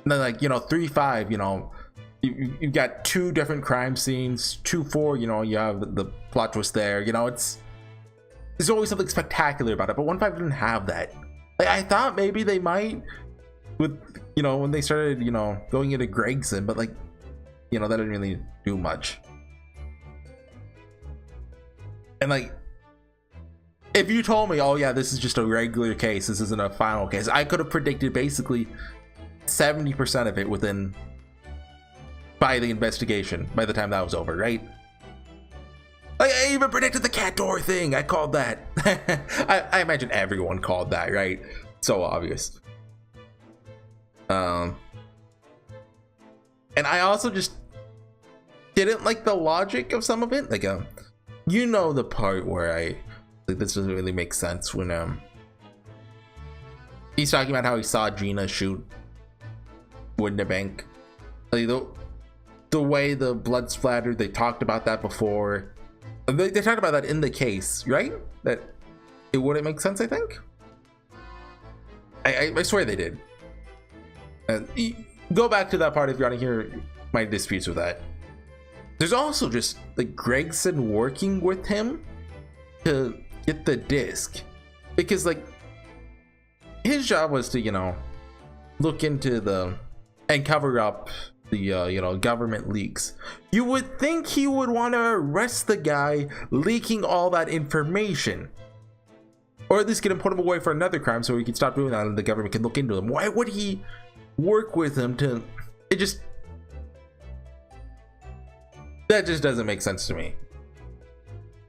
And then, like, you know, 3-5, you know, you've got 2 different crime scenes. 2-4, you know, you have the plot twist there. You know, there's always something spectacular about it, but 1-5 didn't have that. Like, I thought maybe they might with, you know, when they started, you know, going into Gregson, but like, you know, that didn't really do much. And like, if you told me, oh yeah, this is just a regular case, this isn't a final case, I could have predicted basically 70% of it by the investigation, by the time that was over, right? Like, I even predicted the cat door thing. I called that. I imagine everyone called that, right? So obvious. And I also just didn't like the logic of some of it. Like, you know, the part where like, this doesn't really make sense when he's talking about how he saw Gina shoot Wood in the bank. Like, the way the blood splattered, they talked about that before. They talked about that in the case, right? That it wouldn't make sense, I think. I swear they did. And go back to that part if you want to hear my disputes with that. There's also just like Gregson working with him to get the disc, because like his job was to, you know, look into the and cover up the you know, government leaks. You would think he would want to arrest the guy leaking all that information, or at least get him put him away for another crime so he can stop doing that and the government can look into him. Why would he work with him to, that just doesn't make sense to me.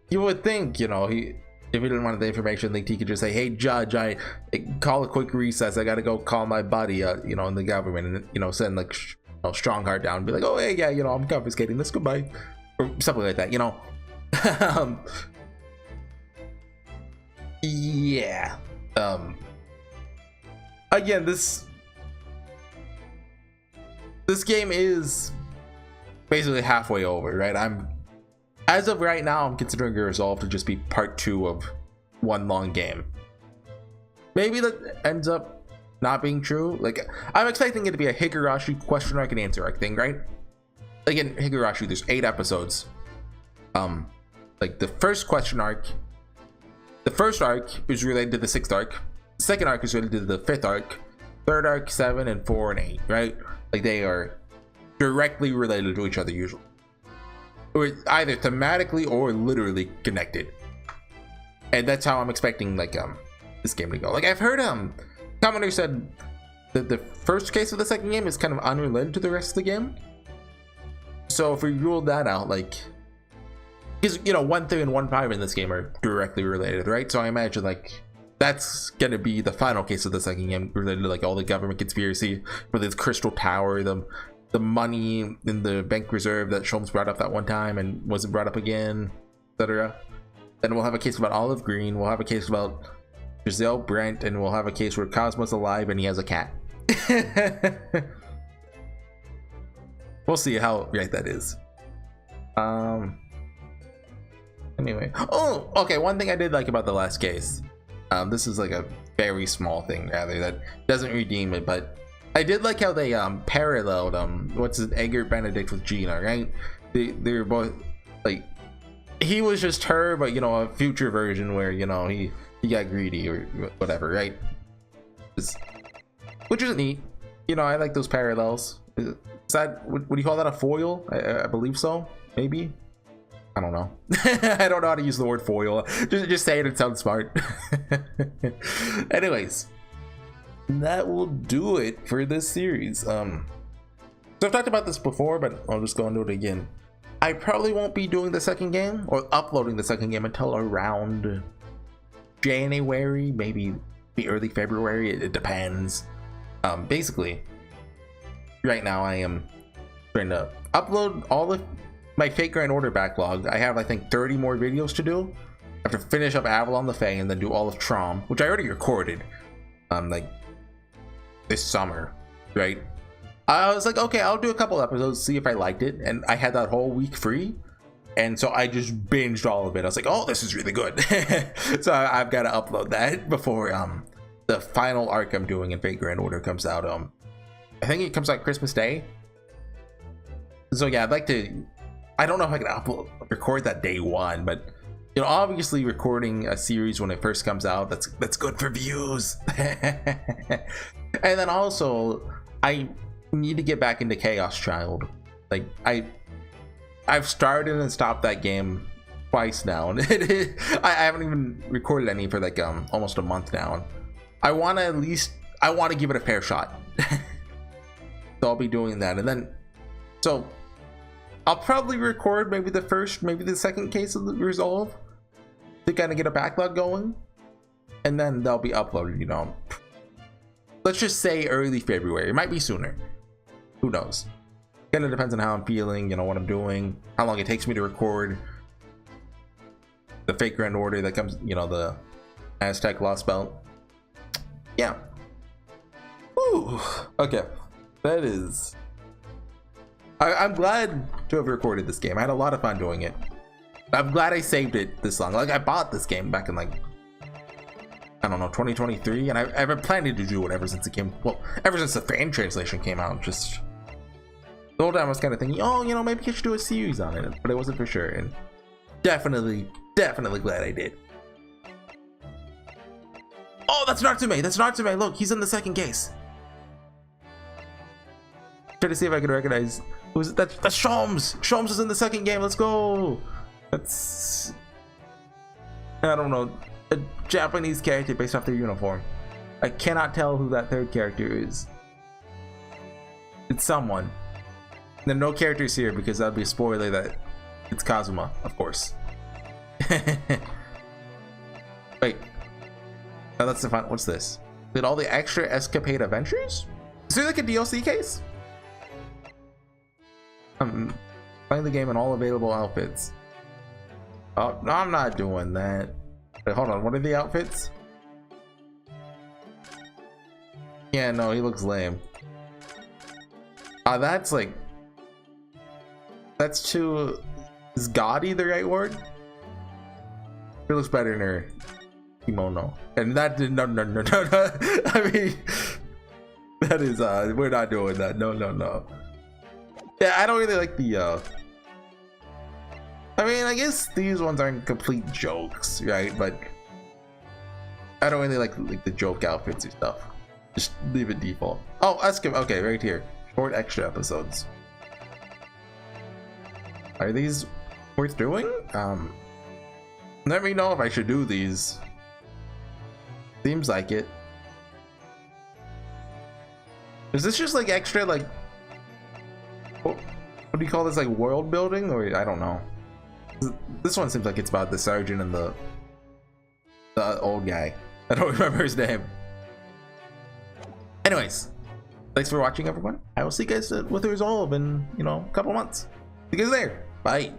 You would think, you know, if he didn't want the information leaked, he could just say, hey judge, I call a quick recess, I gotta go call my buddy, you know, in the government, and, you know, send like Strongheart down and be like, oh hey, yeah, you know, I'm confiscating this, goodbye, or something like that, you know. Yeah. Again, this game is basically halfway over, right? As of right now, I'm considering the resolve to just be part 2 of one long game. Maybe that ends up not being true. Like, I'm expecting it to be a Higurashi question arc and answer arc thing, right? Like in Higurashi, there's 8 episodes. Like the first question arc, the first arc is related to the 6th arc. The second arc is related to the 5th arc. Third arc, 7 and 4 and 8, right? Like they are directly related to each other usually, or either thematically or literally connected. And that's how I'm expecting like this game to go. Like I've heard commenter said that the first case of the second game is kind of unrelated to the rest of the game. So if we ruled that out, like, because you know 1-3 and 1-5 in this game are directly related, right? So I imagine like that's gonna be the final case of the second game related to like all the government conspiracy for this crystal tower, the money in the bank reserve that Sholmes brought up that one time and wasn't brought up again, etc. Then we'll have a case about Olive Green, we'll have a case about Giselle Brent, and we'll have a case where Cosmo's alive and he has a cat. We'll see how right that is. Anyway, oh okay, one thing I did like about the last case, this is like a very small thing rather that doesn't redeem it, but I did like how they paralleled what's it, Edgar Benedict with Gina, right? They're both like, he was just her, but you know, a future version where, you know, he got greedy or whatever, right? Which is neat. You know, I like those parallels. Is that, would you call that a foil? I believe so, maybe. I don't know. I don't know how to use the word foil. Just say it sounds smart. Anyways, that will do it for this series. So I've talked about this before, but I'll just go into it again. I probably won't be doing the second game or uploading the second game until around January, maybe early February. It depends. Basically, right now I am trying to upload all of my Fate Grand Order backlog. I have, I think, 30 more videos to do. I have to finish up Avalon the Fae and then do all of Trom, which I already recorded like this summer, right? I was like, okay, I'll do a couple episodes, see if I liked it, and I had that whole week free, and so I just binged all of it. I was like, oh, this is really good. So I've got to upload that before the final arc I'm doing in Fate Grand Order comes out. I think it comes out Christmas Day. So yeah, I'd like to, I don't know if I can record that day one, but you know, obviously recording a series when it first comes out, that's good for views. And then also I need to get back into Chaos Child. Like I've started and stopped that game twice now, and I haven't even recorded any for like almost a month now. And I want to give it a fair shot. So I'll be doing that, and then so I'll probably record maybe the first, maybe the second case of the Resolve to kind of get a backlog going, and then they'll be uploaded, you know, let's just say early February. It might be sooner, who knows. Kind of depends on how I'm feeling, you know, what I'm doing, how long it takes me to record the Fate Grand Order that comes, you know, the Aztec Lost Belt. Yeah. Ooh, okay, that is, I'm glad to have recorded this game. I had a lot of fun doing it. I'm glad I saved it this long. Like, I bought this game back in, like, I don't know, 2023, and I've been planning to do it ever since it came, well, ever since the fan translation came out. Just the whole time I was kind of thinking, oh, you know, maybe I should do a series on it, but I wasn't for sure, and definitely glad I did. Oh, that's Natsume. That's Natsume. Look, he's in the second case. Try to see if I can recognize who's that. That's Shams. Shams is in the second game. Let's go. That's, I don't know, a Japanese character based off their uniform. I cannot tell who that third character is. It's someone. There are no characters here because that'd be a spoiler that it's Kazuma, of course. Wait. Oh, that's the fun. What's this? Did all the extra escapade adventures? Is there like a DLC case? I'm playing the game in all available outfits. Oh, no, I'm not doing that. Wait, hold on. What are the outfits? Yeah, no, he looks lame. That's like, that's too, is gaudy the right word? It looks better in her kimono. And that did, no. I mean, that is, we're not doing that. No. Yeah, I don't really like the, I mean, I guess these ones aren't complete jokes, right? But I don't really like the joke outfits and stuff. Just leave it default. Oh, okay, right here. Short extra episodes. Are these worth doing? Let me know if I should do these. Seems like it. Is this just like extra, like, what do you call this, like world building, or I don't know. This one seems like it's about the sergeant and the old guy. I don't remember his name. Anyways, thanks for watching, everyone. I will see you guys with the resolve in, a couple months. See you guys there. Bye.